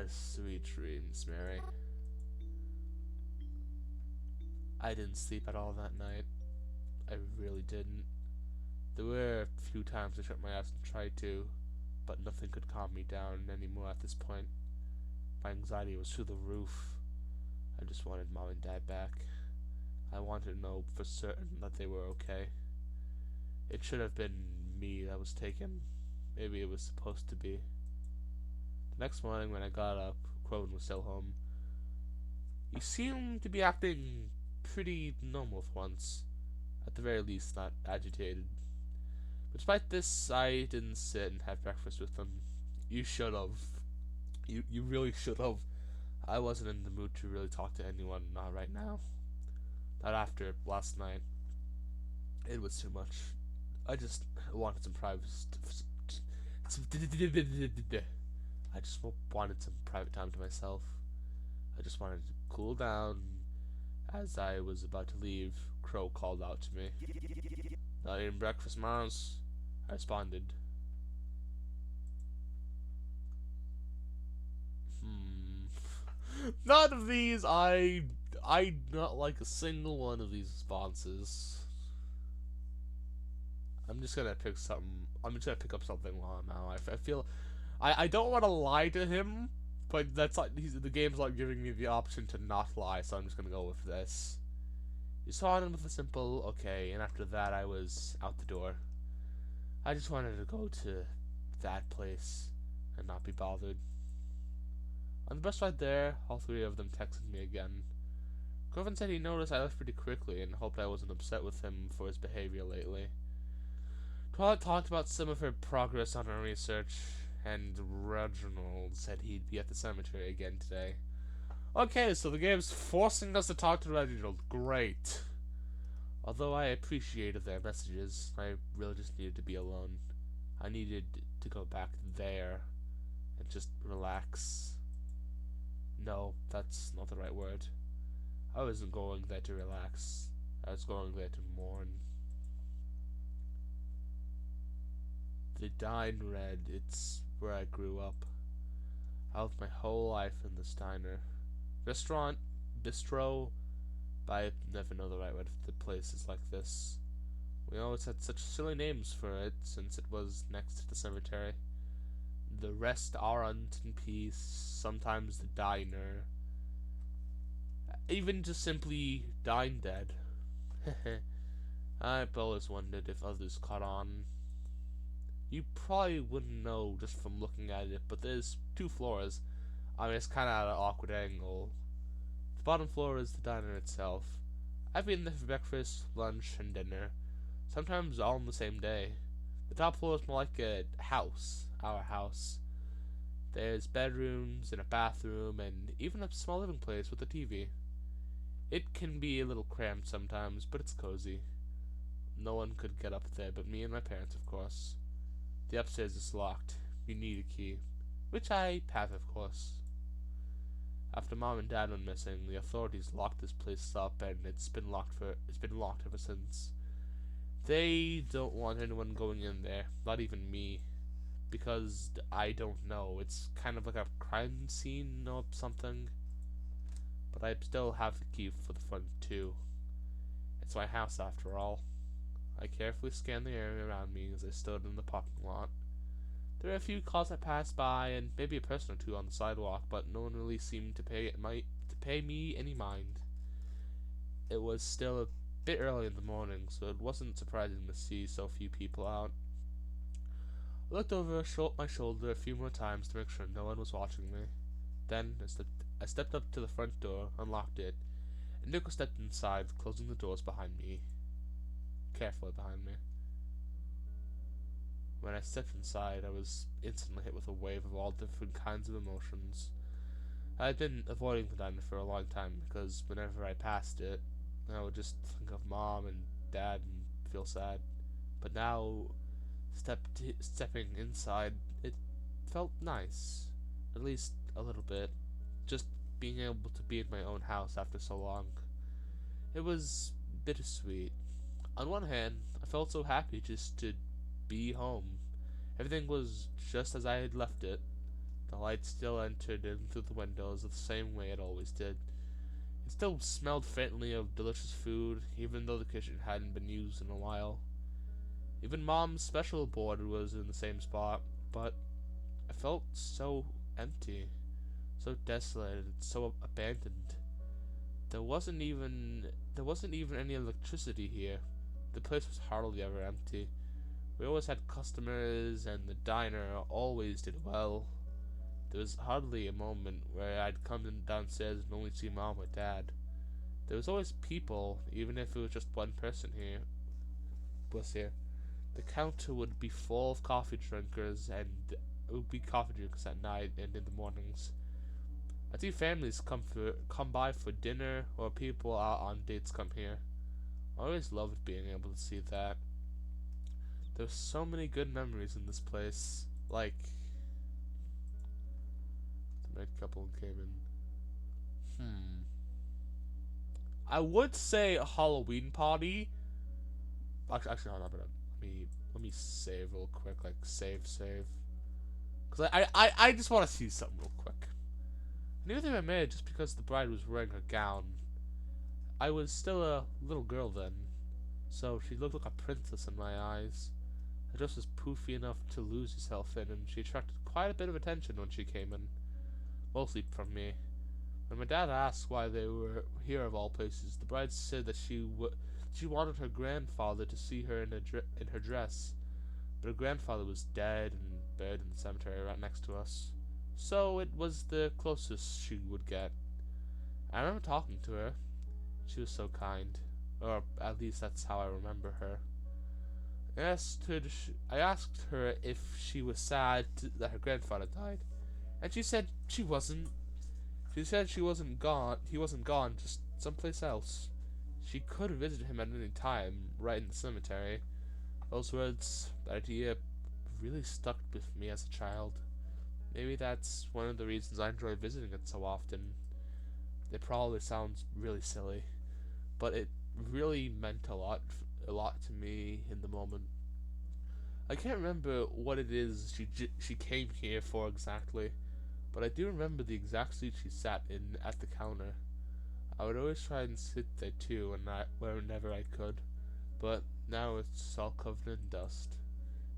Sweet dreams, Mary. I didn't sleep at all that night. I really didn't. There were a few times I shut my eyes and tried to, but nothing could calm me down anymore at this point. My anxiety was through the roof. I just wanted Mom and Dad back. I wanted to know for certain that they were okay. It should have been me that was taken. Maybe it was supposed to be. The next morning when I got up, Crone was still home. He seemed to be acting pretty normal for once. At the very least, not agitated. But despite this, I didn't sit and have breakfast with them. You should have. You really should have. I wasn't in the mood to really talk to anyone, not right now. Not after last night. It was too much. I just wanted some privacy. I just wanted some private time to myself. I just wanted to cool down. As I was about to leave, Crow called out to me. Not eating breakfast, Mars? I responded. None of these, I not like a single one of these responses. I'm just gonna pick something. I'm just gonna pick up something while I'm out. I feel, I don't want to lie to him, but that's like the game's like giving me the option to not lie, so I'm just gonna go with this. You saw him with a simple okay, and after that I was out the door. I just wanted to go to that place and not be bothered. On the bus ride there, all three of them texted me again. Groven said he noticed I left pretty quickly and hoped I wasn't upset with him for his behavior lately. Twilight talked about some of her progress on her research, and Reginald said he'd be at the cemetery again today. Okay, so the game's forcing us to talk to Reginald. Great. Although I appreciated their messages, I really just needed to be alone. I needed to go back there and just relax. No, that's not the right word. I wasn't going there to relax. I was going there to mourn. The Dine Red, it's where I grew up. I lived my whole life in this diner. Restaurant, bistro, but I never know the right word for the places like this. We always had such silly names for it, since it was next to the cemetery. The restaurant in peace, sometimes the diner, even just simply Dine Dead. I've always wondered if others caught on. You probably wouldn't know just from looking at it, but there's 2 floors. I mean, it's kind of at an awkward angle. The bottom floor is the diner itself. I've been there for breakfast, lunch, and dinner, sometimes all on the same day. The top floor is more like a house, our house. There's bedrooms and a bathroom and even a small living place with a TV. It can be a little cramped sometimes, but it's cozy. No one could get up there but me and my parents, of course. The upstairs is locked. You need a key, which I have, of course. After Mom and Dad went missing, the authorities locked this place up, and it's been locked ever since. They don't want anyone going in there, not even me, because I don't know. It's kind of like a crime scene or something. But I still have the key for the front too. It's my house after all. I carefully scanned the area around me as I stood in the parking lot. There were a few cars that passed by, and maybe a person or two on the sidewalk, but no one really seemed to pay me any mind. It was still a bit early in the morning, so it wasn't surprising to see so few people out. I looked over my shoulder a few more times to make sure no one was watching me. Then I stepped up to the front door, unlocked it, and Nico stepped inside, closing the doors behind me, carefully behind me. When I stepped inside, I was instantly hit with a wave of all different kinds of emotions. I had been avoiding the diner for a long time because whenever I passed it, I would just think of mom and dad and feel sad. But now, stepping inside, it felt nice, at least a little bit. Just being able to be in my own house after so long. It was bittersweet. On one hand, I felt so happy just to be home. Everything was just as I had left it. The light still entered in through the windows the same way it always did. It still smelled faintly of delicious food, even though the kitchen hadn't been used in a while. Even Mom's special board was in the same spot, but I felt so empty, so desolated, so abandoned. There wasn't even any electricity here. The place was hardly ever empty. We always had customers, and the diner always did well. There was hardly a moment where I'd come downstairs and only see Mom or Dad. There was always people, even if it was just one person here. The counter would be full of coffee drinkers, and it would be coffee drinkers at night and in the mornings. I'd see families come by for dinner, or people out on dates come here. I always loved being able to see that. There's so many good memories in this place. Like, the married couple came in. I would say a Halloween party. Actually, hold on. Let me save real quick. Like, save. Because I just want to see something real quick. I knew they were married just because the bride was wearing her gown. I was still a little girl then, so she looked like a princess in my eyes. Her dress was poofy enough to lose yourself in, and she attracted quite a bit of attention when she came in, mostly from me. When my dad asked why they were here of all places, the bride said that she wanted her grandfather to see her in her dress, but her grandfather was dead and buried in the cemetery right next to us. So it was the closest she would get. I remember talking to her. She was so kind, or at least that's how I remember her. I asked her if she was sad that her grandfather died, and she said she wasn't. She said he wasn't gone, just someplace else. She could visit him at any time, right in the cemetery. Those words, that idea, really stuck with me as a child. Maybe that's one of the reasons I enjoy visiting it so often. It probably sounds really silly, but it really meant a lot to me in the moment. I can't remember what it is she came here for exactly, but I do remember the exact seat she sat in at the counter. I would always try and sit there too, whenever I could, but now it's all covered in dust,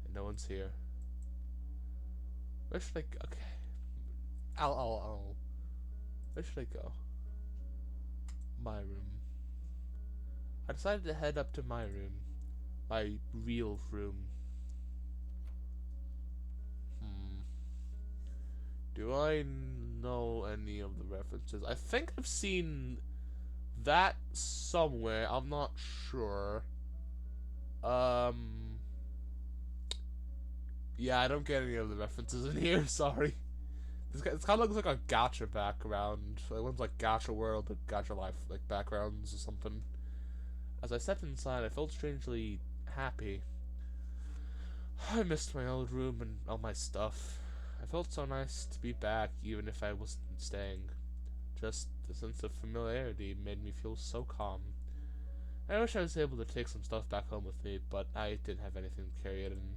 and no one's here. Where should I go? Okay, where should I go? My room. I decided to head up to my room, my real room. Do I know any of the references? I think I've seen that somewhere. I'm not sure. Yeah, I don't get any of the references in here. Sorry. It kind of looks like a gacha background. Like one's like Gacha World, but Gacha Life like backgrounds or something. As I stepped inside, I felt strangely happy. I missed my old room and all my stuff. I felt so nice to be back, even if I wasn't staying. Just the sense of familiarity made me feel so calm. I wish I was able to take some stuff back home with me, but I didn't have anything to carry it in.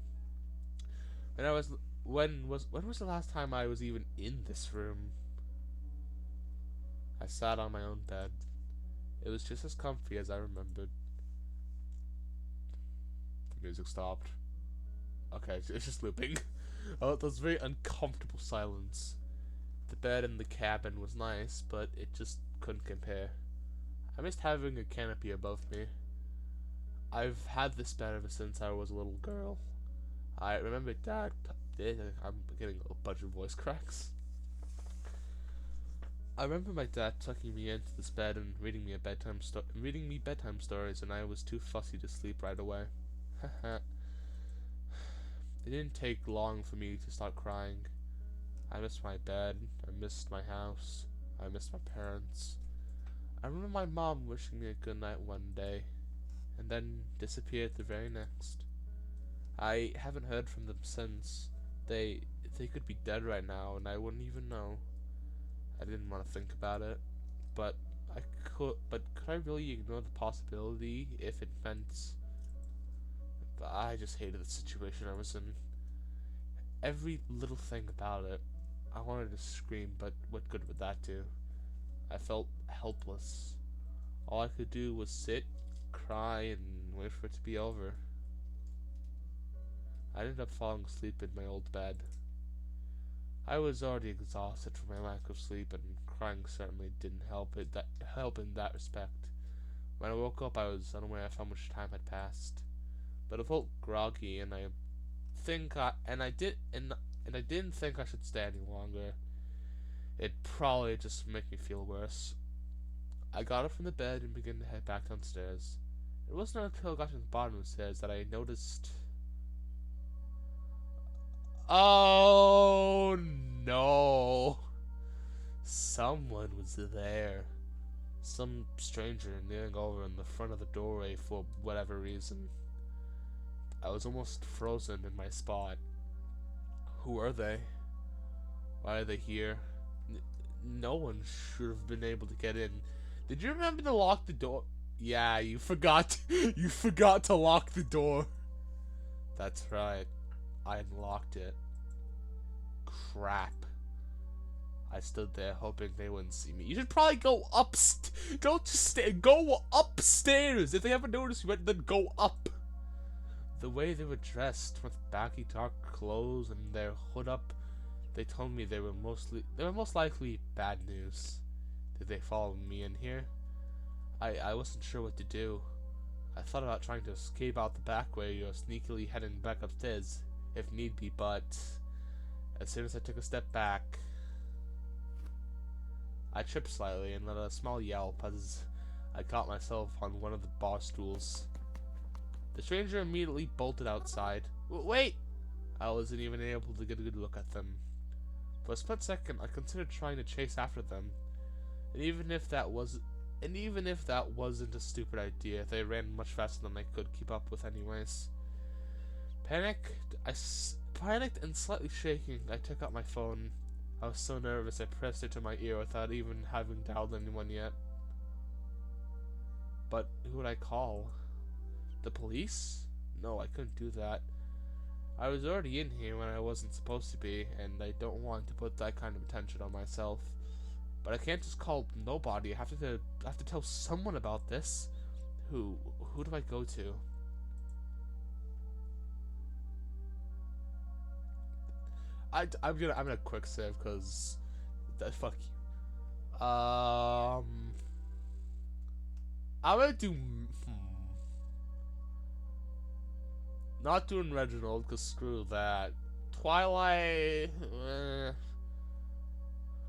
When was the last time I was even in this room? I sat on my own bed. It was just as comfy as I remembered. The music stopped. Okay, it's just looping. Oh, it was very uncomfortable silence. The bed in the cabin was nice, but it just couldn't compare. I missed having a canopy above me. I've had this bed ever since I was a little girl. I remember Dad. I'm getting a bunch of voice cracks. I remember my dad tucking me into this bed and reading me bedtime stories, and I was too fussy to sleep right away. It didn't take long for me to start crying. I missed my bed. I missed my house. I missed my parents. I remember my mom wishing me a good night one day, and then disappeared the very next. I haven't heard from them since. They could be dead right now, and I wouldn't even know. I didn't want to think about it, but could I really ignore the possibility if it meant? But I just hated the situation I was in. Every little thing about it. I wanted to scream, but what good would that do? I felt helpless. All I could do was sit, cry, and wait for it to be over. I ended up falling asleep in my old bed. I was already exhausted from my lack of sleep, and crying certainly didn't help in that respect. When I woke up, I was unaware of how much time had passed, but I felt groggy, and I didn't think I should stay any longer. It'd probably just make me feel worse. I got up from the bed and began to head back downstairs. It wasn't until I got to the bottom of the stairs that I noticed. Oh no! Someone was there. Some stranger kneeling over in the front of the doorway for whatever reason. I was almost frozen in my spot. Who are they? Why are they here? No one should have been able to get in. Did you remember to lock the door? Yeah, you forgot. You forgot to lock the door. That's right. I unlocked it. Crap. I stood there hoping they wouldn't see me. You should probably go don't just go upstairs. If they ever notice you, then go up. The way they were dressed, with baggy dark clothes and their hood up, they told me they were most likely bad news. Did they follow me in here? I wasn't sure what to do. I thought about trying to escape out the back way or sneakily heading back upstairs, if need be, but as soon as I took a step back, I tripped slightly and let out a small yelp as I caught myself on one of the bar stools. The stranger immediately bolted outside. Wait! I wasn't even able to get a good look at them. For a split second, I considered trying to chase after them, and even if that wasn't a stupid idea, they ran much faster than I could keep up with anyways. Panicked and slightly shaking, I took out my phone. I was so nervous I pressed it to my ear without even having dialed anyone yet. But who would I call? The police? No, I couldn't do that. I was already in here when I wasn't supposed to be, and I don't want to put that kind of attention on myself. But I can't just call nobody. I have to tell someone about this. Who do I go to? I'm gonna quick save because fuck you. I'm gonna do. Not doing Reginald because screw that. Twilight.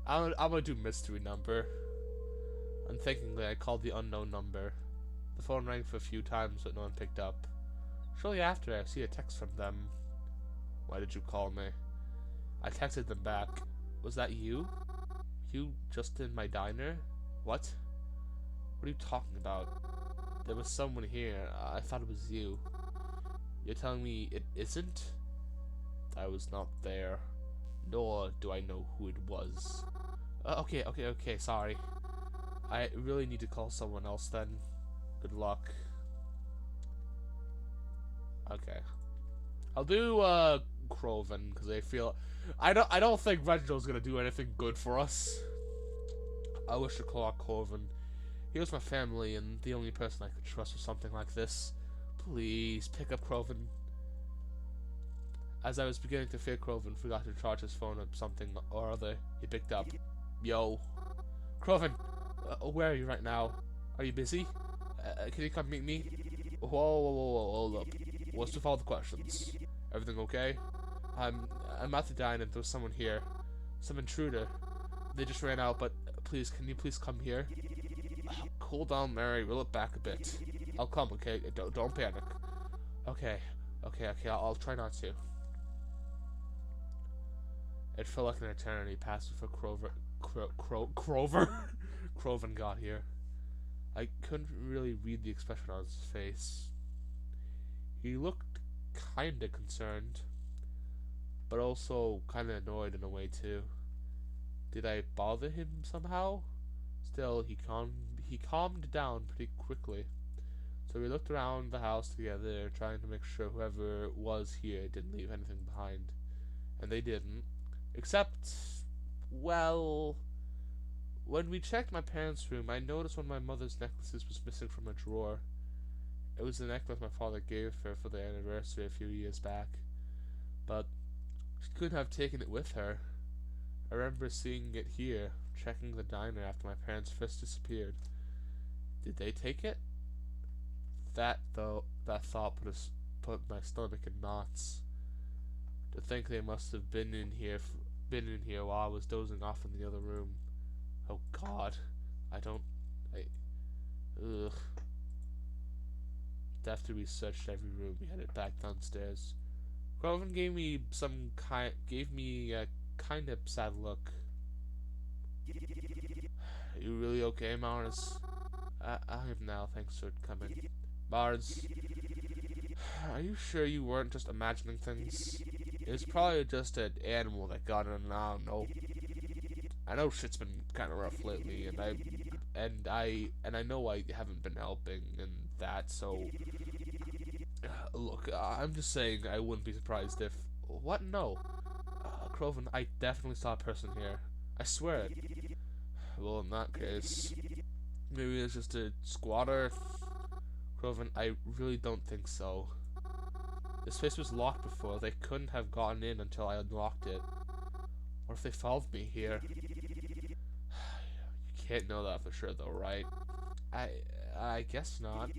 I'm gonna do mystery number. Unthinkingly, I called the unknown number. The phone rang for a few times, but no one picked up. Shortly after, I see a text from them. Why did you call me? I texted them back. Was that you? You just in my diner? What? What are you talking about? There was someone here. I thought it was you. You're telling me it isn't? I was not there. Nor do I know who it was. Okay, sorry. I really need to call someone else then. Good luck. Okay. I'll do, Croven, because I don't think Reginald's gonna do anything good for us. I wish to call Corvin. He was my family and the only person I could trust with something like this. Please, pick up Croven. As I was beginning to fear Croven forgot to charge his phone or something or other, he picked up. Yo. Croven, where are you right now? Are you busy? Can you come meet me? Whoa, hold up. What's with all the questions? Everything okay? I'm at the dine and there's someone here. Some intruder. They just ran out, but please, can you please come here? Cool down, Mary. Reel it back a bit. I'll come, okay? Don't panic. Okay. Okay. I'll try not to. It felt like an eternity passed before Croven got here. I couldn't really read the expression on his face. He looked kinda concerned, but also kinda annoyed in a way too. Did I bother him somehow? Still, he calmed down pretty quickly. So we looked around the house together, trying to make sure whoever was here didn't leave anything behind. And they didn't. Except, well, when we checked my parents' room, I noticed one of my mother's necklaces was missing from a drawer. It was the necklace my father gave her for their anniversary a few years back. But she couldn't have taken it with her. I remember seeing it here, checking the diner after my parents first disappeared. Did they take it? That thought put my stomach in knots. To think they must have been in here while I was dozing off in the other room. Oh God, ugh. After we searched every room, we headed back downstairs. Croven gave me a kind of sad look. You really okay, Mars? I am now, thanks for coming. Mars, are you sure you weren't just imagining things? It's probably just an animal that got in, and I don't know. I know shit's been kind of rough lately, and I know I haven't been helping and that, so look, I'm just saying I wouldn't be surprised if... What? No. Croven, I definitely saw a person here. I swear it. Well, in that case, maybe it's just a squatter. Croven, I really don't think so. This place was locked before. They couldn't have gotten in until I unlocked it. Or if they followed me here. You can't know that for sure, though, right? I guess not.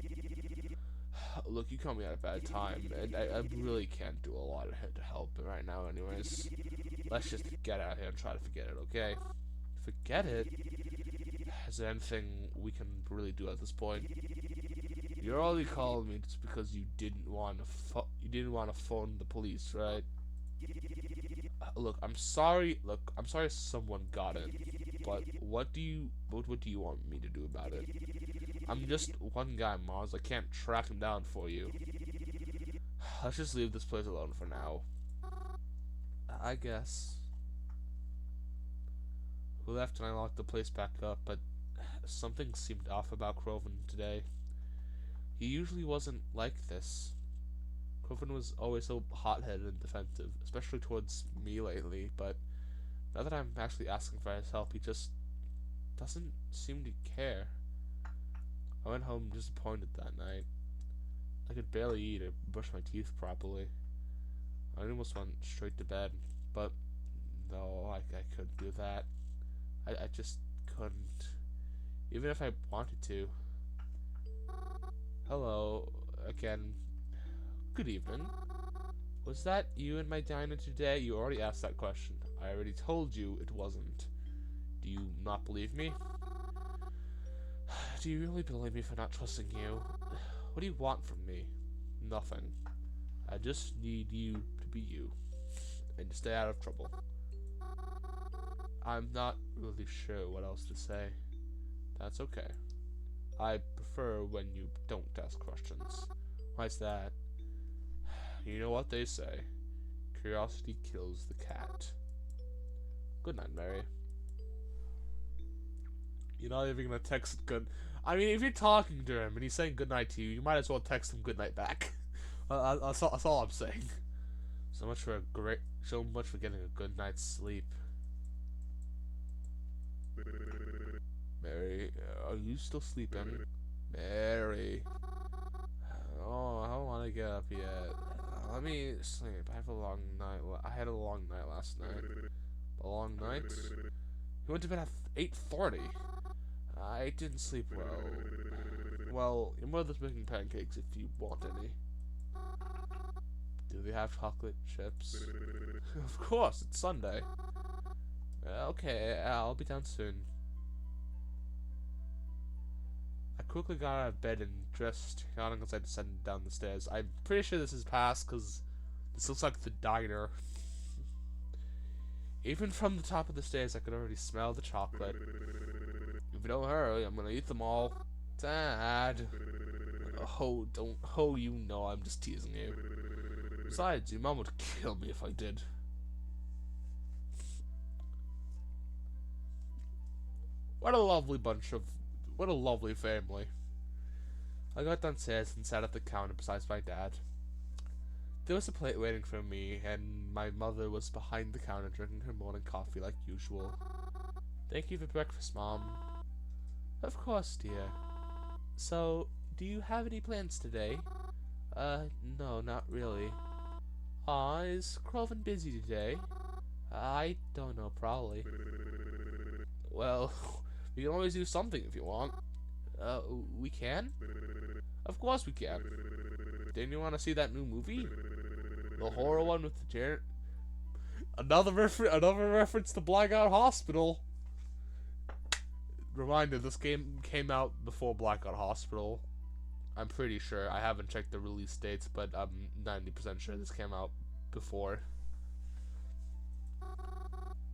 Look, you caught me at a bad time, and I really can't do a lot to help right now anyways. Let's just get out of here and try to forget it, okay? Forget it? Is there anything we can really do at this point? You're only calling me just because you didn't want to phone the police, right? Look, I'm sorry someone got in, but what do you want me to do about it? I'm just one guy, Mars. I can't track him down for you. Let's just leave this place alone for now. I guess. We left and I locked the place back up, but something seemed off about Croven today. He usually wasn't like this. Croven was always so hot-headed and defensive, especially towards me lately, but now that I'm actually asking for his help, he just doesn't seem to care. I went home disappointed that night. I could barely eat or brush my teeth properly. I almost went straight to bed, but no, I couldn't do that. I just couldn't, even if I wanted to. Hello, again. Good evening. Was that you in my diner today? You already asked that question. I already told you it wasn't. Do you not believe me? Do you really believe me for not trusting you? What do you want from me? Nothing. I just need you to be you, and to stay out of trouble. I'm not really sure what else to say. That's okay. I prefer when you don't ask questions. Why's that? You know what they say. Curiosity kills the cat. Good night, Mary. You're not even gonna text good... I mean, if you're talking to him and he's saying goodnight to you, you might as well text him goodnight back. That's all I'm saying. So much for getting a good night's sleep. Mary, are you still sleeping? Mary. Oh, I don't want to get up yet. Let me sleep. I had a long night last night. A long night? You went to bed at 8:40. I didn't sleep well. Well, your mother's making pancakes if you want any. Do they have chocolate chips? Of course, it's Sunday. Okay, I'll be down soon. I quickly got out of bed and dressed, yawning as I descended down the stairs. I'm pretty sure this is past, because this looks like the diner. Even from the top of the stairs, I could already smell the chocolate. If you don't hurry, I'm gonna eat them all. Dad! Oh, don't. Oh, you know I'm just teasing you. Besides, your mom would kill me if I did. What a lovely bunch of. What a lovely family. I got downstairs and sat at the counter beside my dad. There was a plate waiting for me, and my mother was behind the counter drinking her morning coffee like usual. Thank you for breakfast, Mom. Of course, dear. So, do you have any plans today? No, not really. Aw, is Crovin busy today? I don't know, probably. Well, we can always do something if you want. We can? Of course we can. Didn't you want to see that new movie? The horror one with the another reference to Blackout Hospital. Reminder, this game came out before Blackout Hospital. I'm pretty sure. I haven't checked the release dates, but I'm 90% sure this came out before.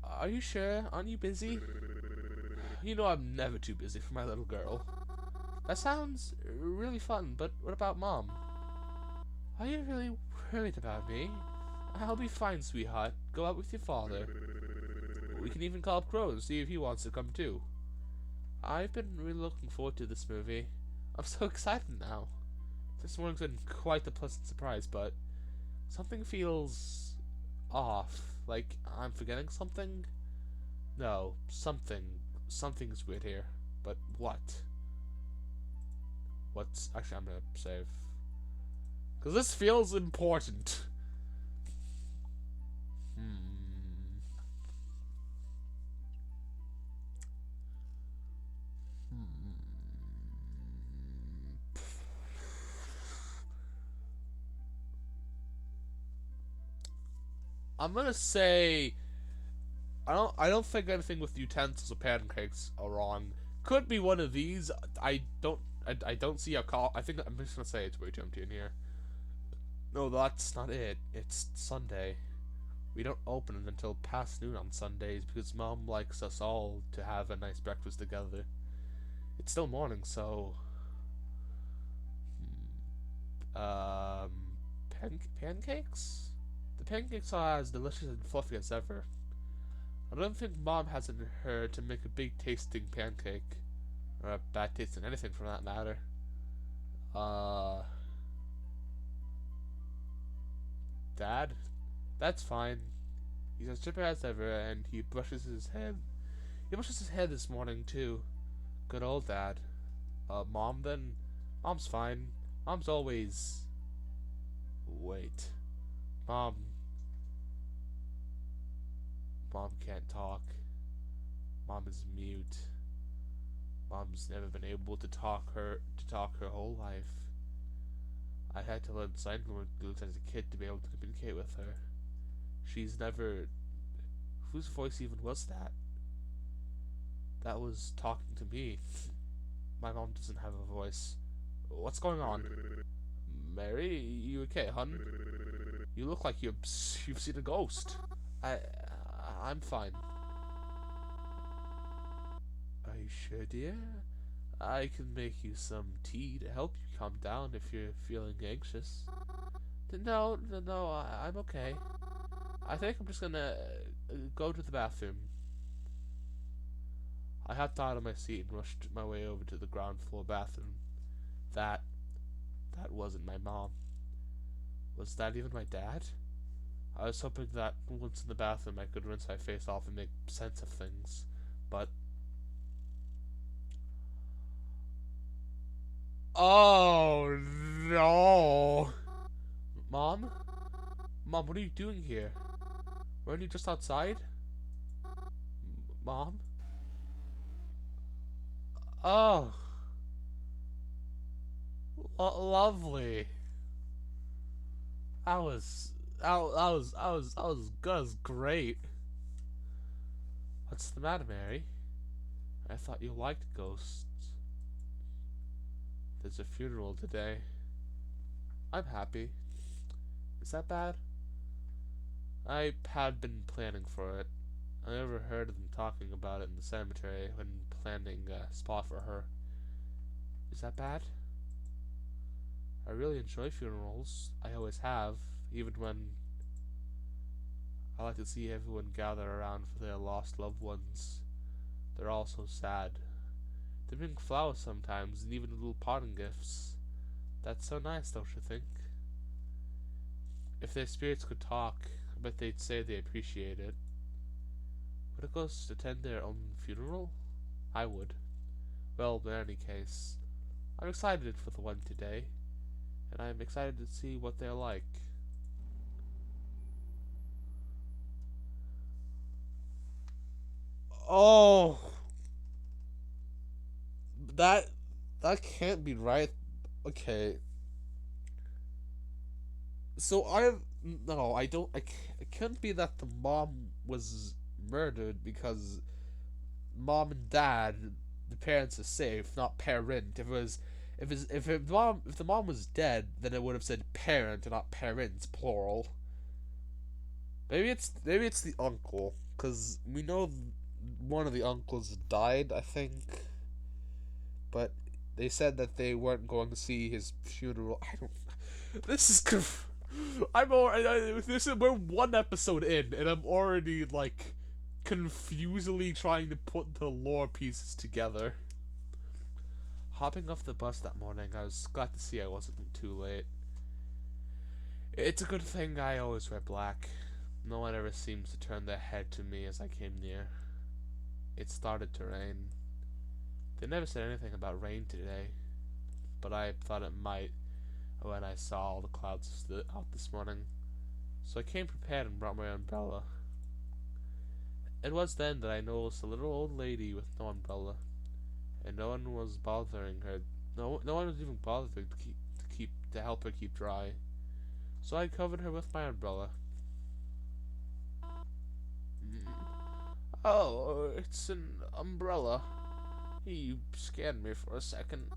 Are you sure? Aren't you busy? You know I'm never too busy for my little girl. That sounds really fun, but what about Mom? Are you really worried about me? I'll be fine, sweetheart. Go out with your father. We can even call up Crow and see if he wants to come too. I've been really looking forward to this movie. I'm so excited now. This morning's been quite the pleasant surprise, but something feels off. Like I'm forgetting something? No, something's weird here. But what? What's actually I'm gonna save. Cause this feels important. I'm gonna say I don't think anything with utensils or pancakes are wrong. Could be one of these. I don't see a call. I think I'm just gonna say it's way too empty in here. No, that's not it. It's Sunday. We don't open it until past noon on Sundays because Mom likes us all to have a nice breakfast together. It's still morning, so pancakes? The pancakes are as delicious and fluffy as ever. I don't think Mom has it in her to make a big tasting pancake. Or a bad tasting anything for that matter. Dad? That's fine. He's as chipper as ever, and he brushes his head. He brushes his hair this morning, too. Good old Dad. Mom then? Mom's fine. Mom's always... Wait. Mom can't talk. Mom is mute. Mom's never been able to talk her whole life. I had to learn sign language as a kid to be able to communicate with her. She's never... Whose voice even was that? That was talking to me. My mom doesn't have a voice. What's going on? Mary, you okay, hun? You look like you've seen a ghost. I'm fine. Are you sure, dear? I can make you some tea to help you calm down if you're feeling anxious. No, I'm okay. I think I'm just gonna go to the bathroom. I hopped out of my seat and rushed my way over to the ground floor bathroom. That wasn't my mom. Was that even my dad? I was hoping that once in the bathroom I could rinse my face off and make sense of things, but... Oh, no! Mom? Mom, what are you doing here? Weren't you just outside? Mom? Oh. Lovely. I was, that was great. What's the matter, Mary? I thought you liked ghosts. There's a funeral today. I'm happy. Is that bad? I had been planning for it. I overheard them talking about it in the cemetery when planning a spot for her. Is that bad? I really enjoy funerals. I always have, even when I like to see everyone gather around for their lost loved ones. They're all so sad. They bring flowers sometimes, and even little parting gifts. That's so nice, don't you think? If their spirits could talk, I bet they'd say they appreciate it. Would a ghost attend their own funeral? I would. Well, in any case, I'm excited for the one today, and I'm excited to see what they're like. Oh, that that can't be right. Okay, so I no, I don't. It can't be that the mom was murdered because mom and dad, the parents are safe, not parent. If the mom was dead, then it would have said parent and not parents plural. Maybe it's the uncle, because we know one of the uncles died, I think, but they said that they weren't going to see his funeral. I don't. This is. I'm already. We're one episode in, and I'm already like confusingly trying to put the lore pieces together. Hopping off the bus that morning, I was glad to see I wasn't too late. It's a good thing I always wear black. No one ever seems to turn their head to me as I came near. It started to rain. They never said anything about rain today, but I thought it might when I saw all the clouds out this morning. So I came prepared and brought my umbrella. It was then that I noticed a little old lady with no umbrella, and no one was bothering her. No one was even bothering to help her keep dry. So I covered her with my umbrella. Oh, it's an umbrella. You scared me for a second.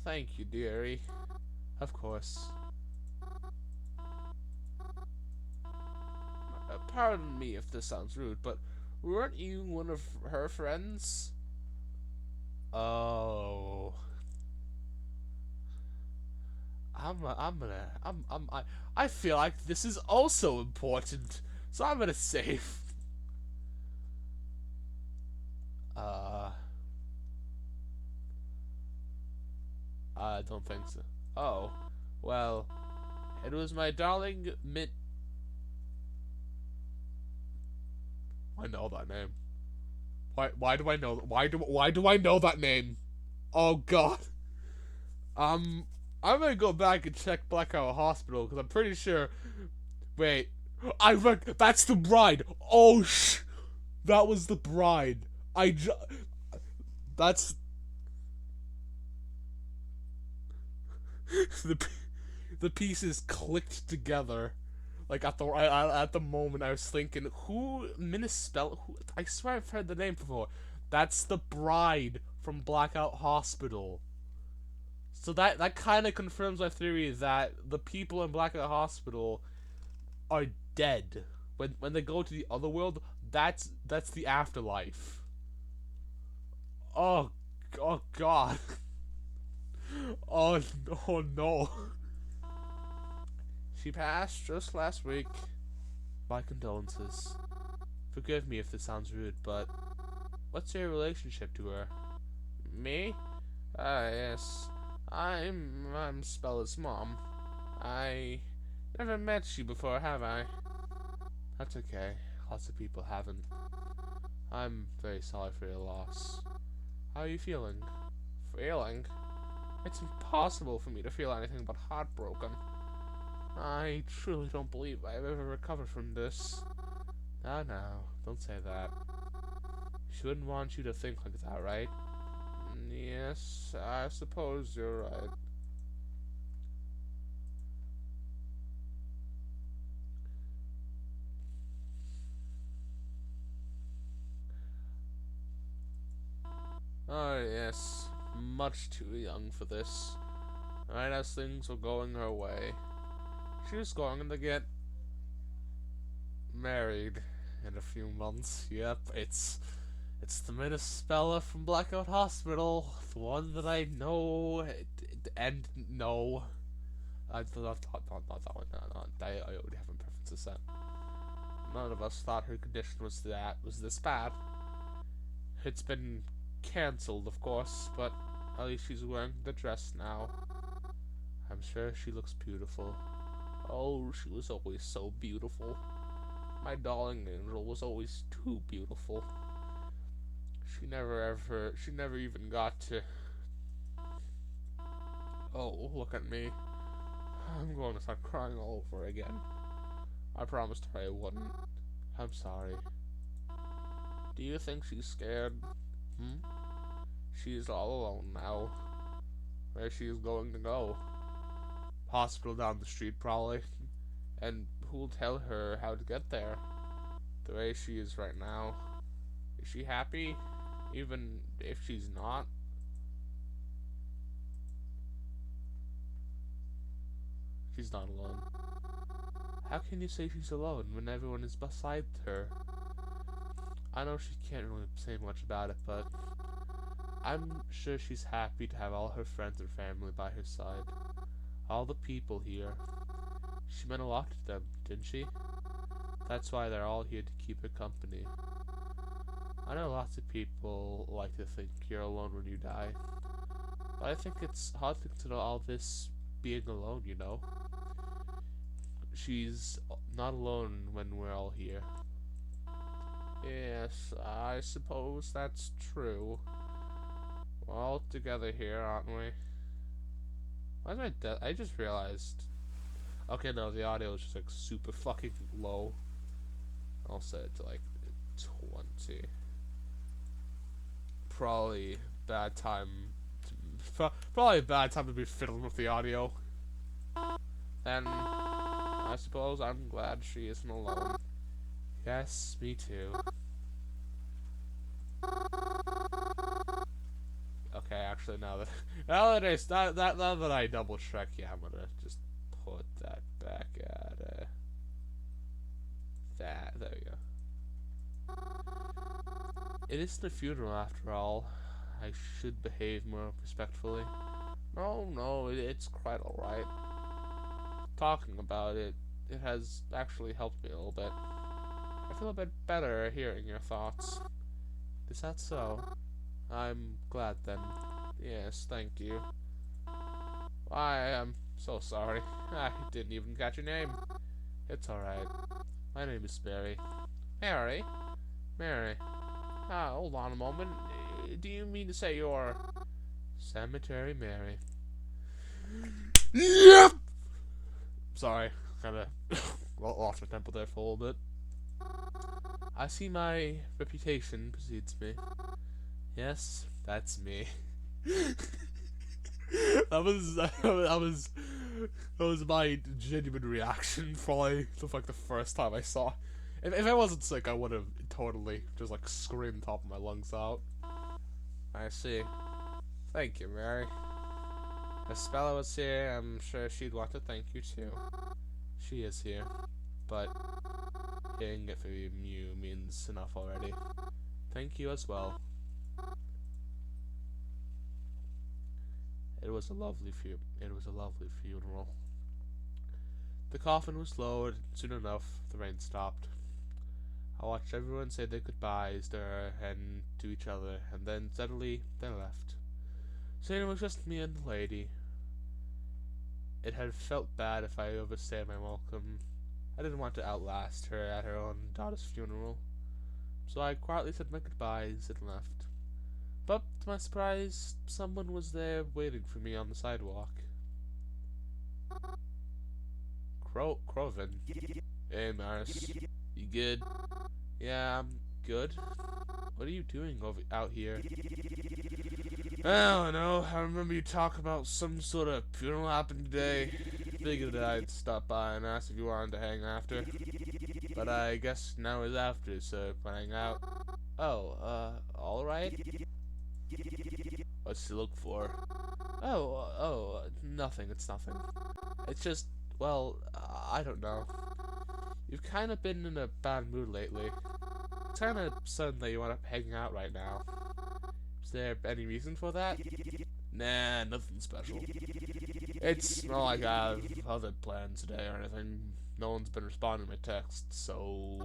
Thank you, dearie. Of course. Pardon me if this sounds rude, but weren't you one of her friends? Oh. I feel like this is also important, so I'm gonna save. Uh, I don't think so. Oh, well, it was my darling Mint. I know that name. Why do I know? Why do I know that name? Oh God. Um, I'm gonna go back and check Blackout Hospital because I'm pretty sure. Wait, that's the bride. Oh that was the bride. That's the the pieces clicked together. Like at the moment, I was thinking, who misspelled? Who? I swear I've heard the name before. That's the bride from Blackout Hospital. So that kind of confirms my theory that the people in Blackout Hospital are dead. When they go to the other world, that's the afterlife. Oh, oh God. Oh, oh no. She passed just last week. My condolences. Forgive me if this sounds rude, but what's your relationship to her? Me? Yes. I'm Spella's mom. I never met you before, have I? That's okay. Lots of people haven't. I'm very sorry for your loss. How are you feeling? Feeling? It's impossible for me to feel anything but heartbroken. I truly don't believe I've ever recovered from this. No, don't say that. She wouldn't want you to think like that, right? Yes, I suppose you're right. much too young for this. Right as things were going her way, she was going to get married in a few months. Yep, it's the Miss Bella from Blackout Hospital, the one that I know and know. Not that one. No, I already have a preference set. None of us thought her condition was this bad. It's been cancelled, of course, but at least she's wearing the dress now. I'm sure she looks beautiful. Oh, she was always so beautiful. My darling angel was always too beautiful. She never even got to... Oh, look at me. I'm going to start crying all over again. I promised her I wouldn't. I'm sorry. Do you think she's scared? She's all alone now. Where she's going to go? Hospital down the street, probably. And who'll tell her how to get there? The way she is right now. Is she happy? Even if she's not? She's not alone. How can you say she's alone when everyone is beside her? I know she can't really say much about it, but I'm sure she's happy to have all her friends and family by her side. All the people here. She meant a lot to them, didn't she? That's why they're all here to keep her company. I know lots of people like to think you're alone when you die, but I think it's hard to consider all this being alone, you know? She's not alone when we're all here. Yes, I suppose that's true. We're all together here, aren't we? Why is my I just realized... Okay, no, the audio is just like super fucking low. I'll set it to like 20. Probably bad time. Probably a bad time to be fiddling with the audio. Then I suppose I'm glad she isn't alone. Yes, me too. Okay, actually, now that I double check, yeah, I'm gonna just put that back at that. There we go. It isn't a funeral after all. I should behave more respectfully. No, it's quite alright. Talking about it, it has actually helped me a little bit. I feel a bit better hearing your thoughts. Is that so? I'm glad then. Yes, thank you. Why, I'm so sorry. I didn't even catch your name. It's alright. My name is Mary. Mary? Mary. Ah, hold on a moment. Do you mean to say you're... Cemetery Mary. Yep! Sorry, kinda lost my temper there for a little bit. I see my reputation precedes me. Yes, that's me. that was my genuine reaction probably to like the first time I saw. If I wasn't sick, I would have totally just like screamed top of my lungs out. I see. Thank you, Mary. If Bella was here, I'm sure she'd want to thank you too. She is here, but hearing it from you means enough already. Thank you as well. It was a lovely funeral. The coffin was lowered, and soon enough the rain stopped. I watched everyone say their goodbyes to her and to each other, and then suddenly they left. Soon it was just me and the lady. It had felt bad if I overstayed my welcome. I didn't want to outlast her at her own daughter's funeral, so I quietly said my goodbyes and left. But, to my surprise, someone was there waiting for me on the sidewalk. Crovin. Hey, Maris. You good? Yeah, I'm good. What are you doing out here? I don't know. I remember you talking about some sort of funeral happened today. Figured I'd stop by and ask if you wanted to hang after. But I guess now is after, so if I hang out. Oh, alright. What's to look for? Oh, nothing. It's nothing. It's just, well, I don't know. You've kind of been in a bad mood lately. It's kind of sudden that you want to hang out right now. Is there any reason for that? Nah, nothing special. It's not like I have other plans today or anything. No one's been responding to my texts, so...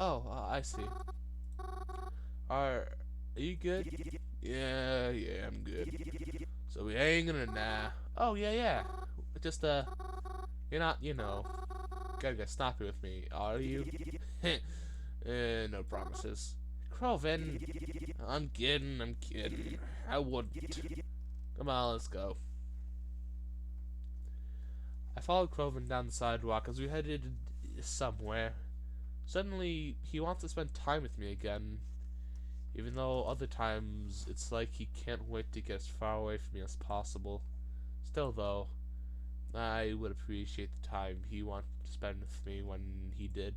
Oh, I see. Are you good? Yeah, I'm good. So we hanging or nah? Oh, yeah. Just, you're not, gotta get snappy with me, are you? No promises. Crovin, I'm kidding. I wouldn't. Come on, let's go. I followed Crovin down the sidewalk as we headed somewhere. Suddenly, he wants to spend time with me again, even though other times it's like he can't wait to get as far away from me as possible. Still, though, I would appreciate the time he wanted to spend with me when he did.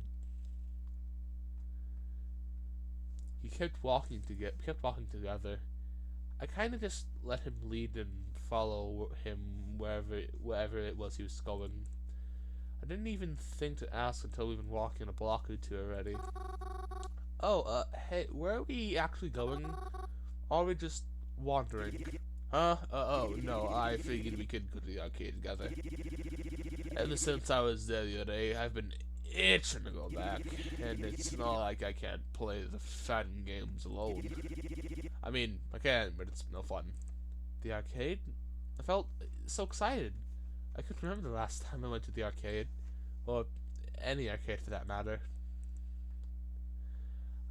He kept walking together. I kind of just let him lead and follow him wherever it was he was going. I didn't even think to ask until we've been walking a block or two already. Oh, hey, where are we actually going? Or are we just wandering? Huh? Oh, no, I figured we could go to the arcade together. Ever since I was there the other day, I've been itching to go back, and it's not like I can't play the fighting games alone. I mean, I can, but it's no fun. The arcade? I felt so excited. I couldn't remember the last time I went to the arcade, or any arcade for that matter.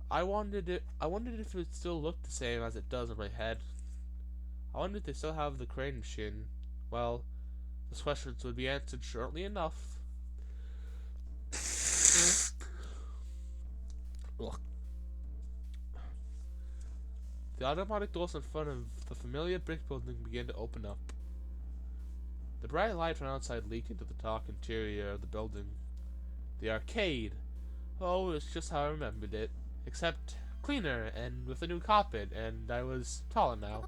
I wondered if it still looked the same as it does in my head. I wondered if they still have the crane machine. Well, those questions would be answered shortly enough. Ugh. The automatic doors in front of the familiar brick building began to open up. The bright light from outside leaked into the dark interior of the building. The arcade. Oh, it's just how I remembered it. Except cleaner and with a new carpet, and I was taller now.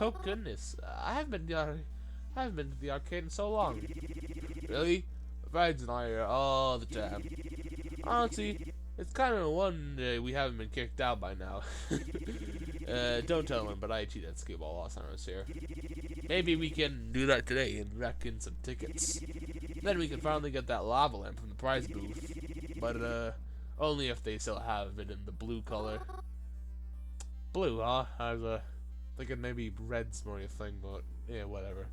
Oh goodness, I haven't been to the arcade in so long. Really? Brides and I are all the time. Honestly, it's kind of a wonder we haven't been kicked out by now. Don't tell him, but I cheated at skee-ball last time I was here. Maybe we can do that today and rack in some tickets. Then we can finally get that lava lamp from the prize booth. But, only if they still have it in the blue color. Blue, huh? I was, thinking maybe red's more your thing, but, yeah, whatever.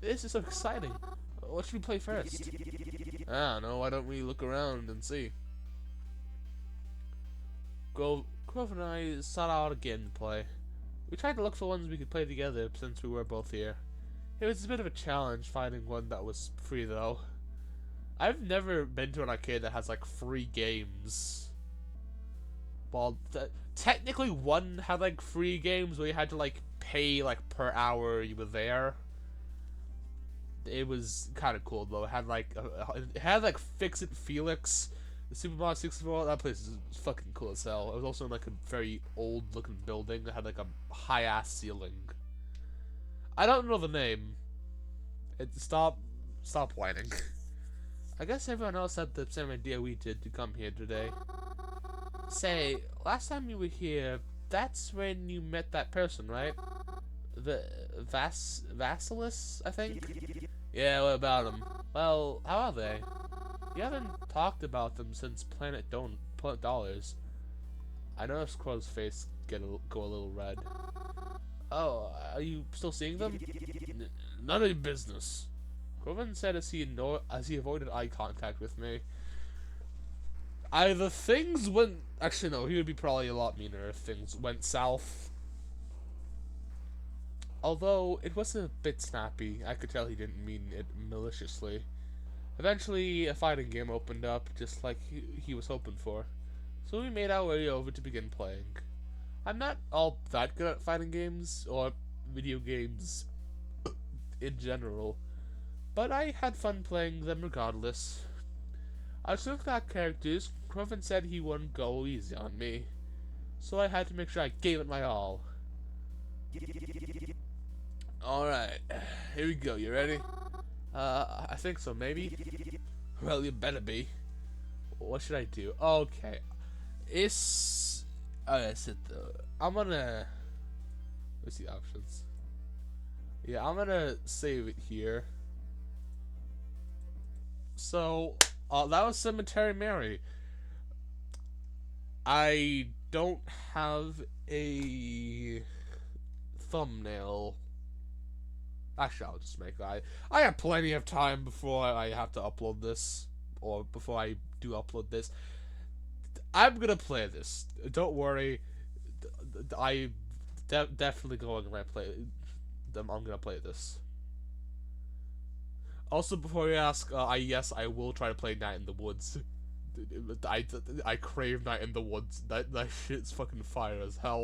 This is so exciting. What should we play first? I don't know, why don't we look around and see? Grove and I sought out a game to play. We tried to look for ones we could play together since we were both here. It was a bit of a challenge finding one that was free though. I've never been to an arcade that has like free games. Well, technically one had like free games where you had to like pay like per hour you were there. It was kind of cool though. It had like Fix It Felix. The Super Mario 64, that place is fucking cool as hell. It was also in like a very old looking building that had like a high ass ceiling. I don't know the name. Stop whining. I guess everyone else had the same idea we did to come here today. Say, last time you were here, that's when you met that person, right? The Vasilis, I think? Yeah, what about them? Well, how are they? You haven't talked about them since Planet Dollars. I noticed Crow's face go a little red. Oh, are you still seeing them? None of your business. Groven said as he avoided eye contact with me. Either things went... Actually, no, he would be probably a lot meaner if things went south. Although, it was a bit snappy. I could tell he didn't mean it maliciously. Eventually, a fighting game opened up, just like he was hoping for. So we made our way over to begin playing. I'm not all that good at fighting games, or video games in general, but I had fun playing them regardless. I was looking at characters. Croven said he wouldn't go easy on me, so I had to make sure I gave it my all. Alright, here we go. You ready? I think so, maybe? Well, you better be. What should I do? Okay. It's... Oh, that's it, though. I'm gonna... What's the options? Yeah, I'm gonna save it here. So, that was Cemetery Mary. I don't have a thumbnail. Actually, I'll just make that. I have plenty of time before I have to upload this, or before I do upload this. I'm gonna play this. Don't worry. I definitely going to play. I'm gonna play this. Also, before you ask, yes, I will try to play Night in the Woods. I crave Night in the Woods. That shit's fucking fire as hell.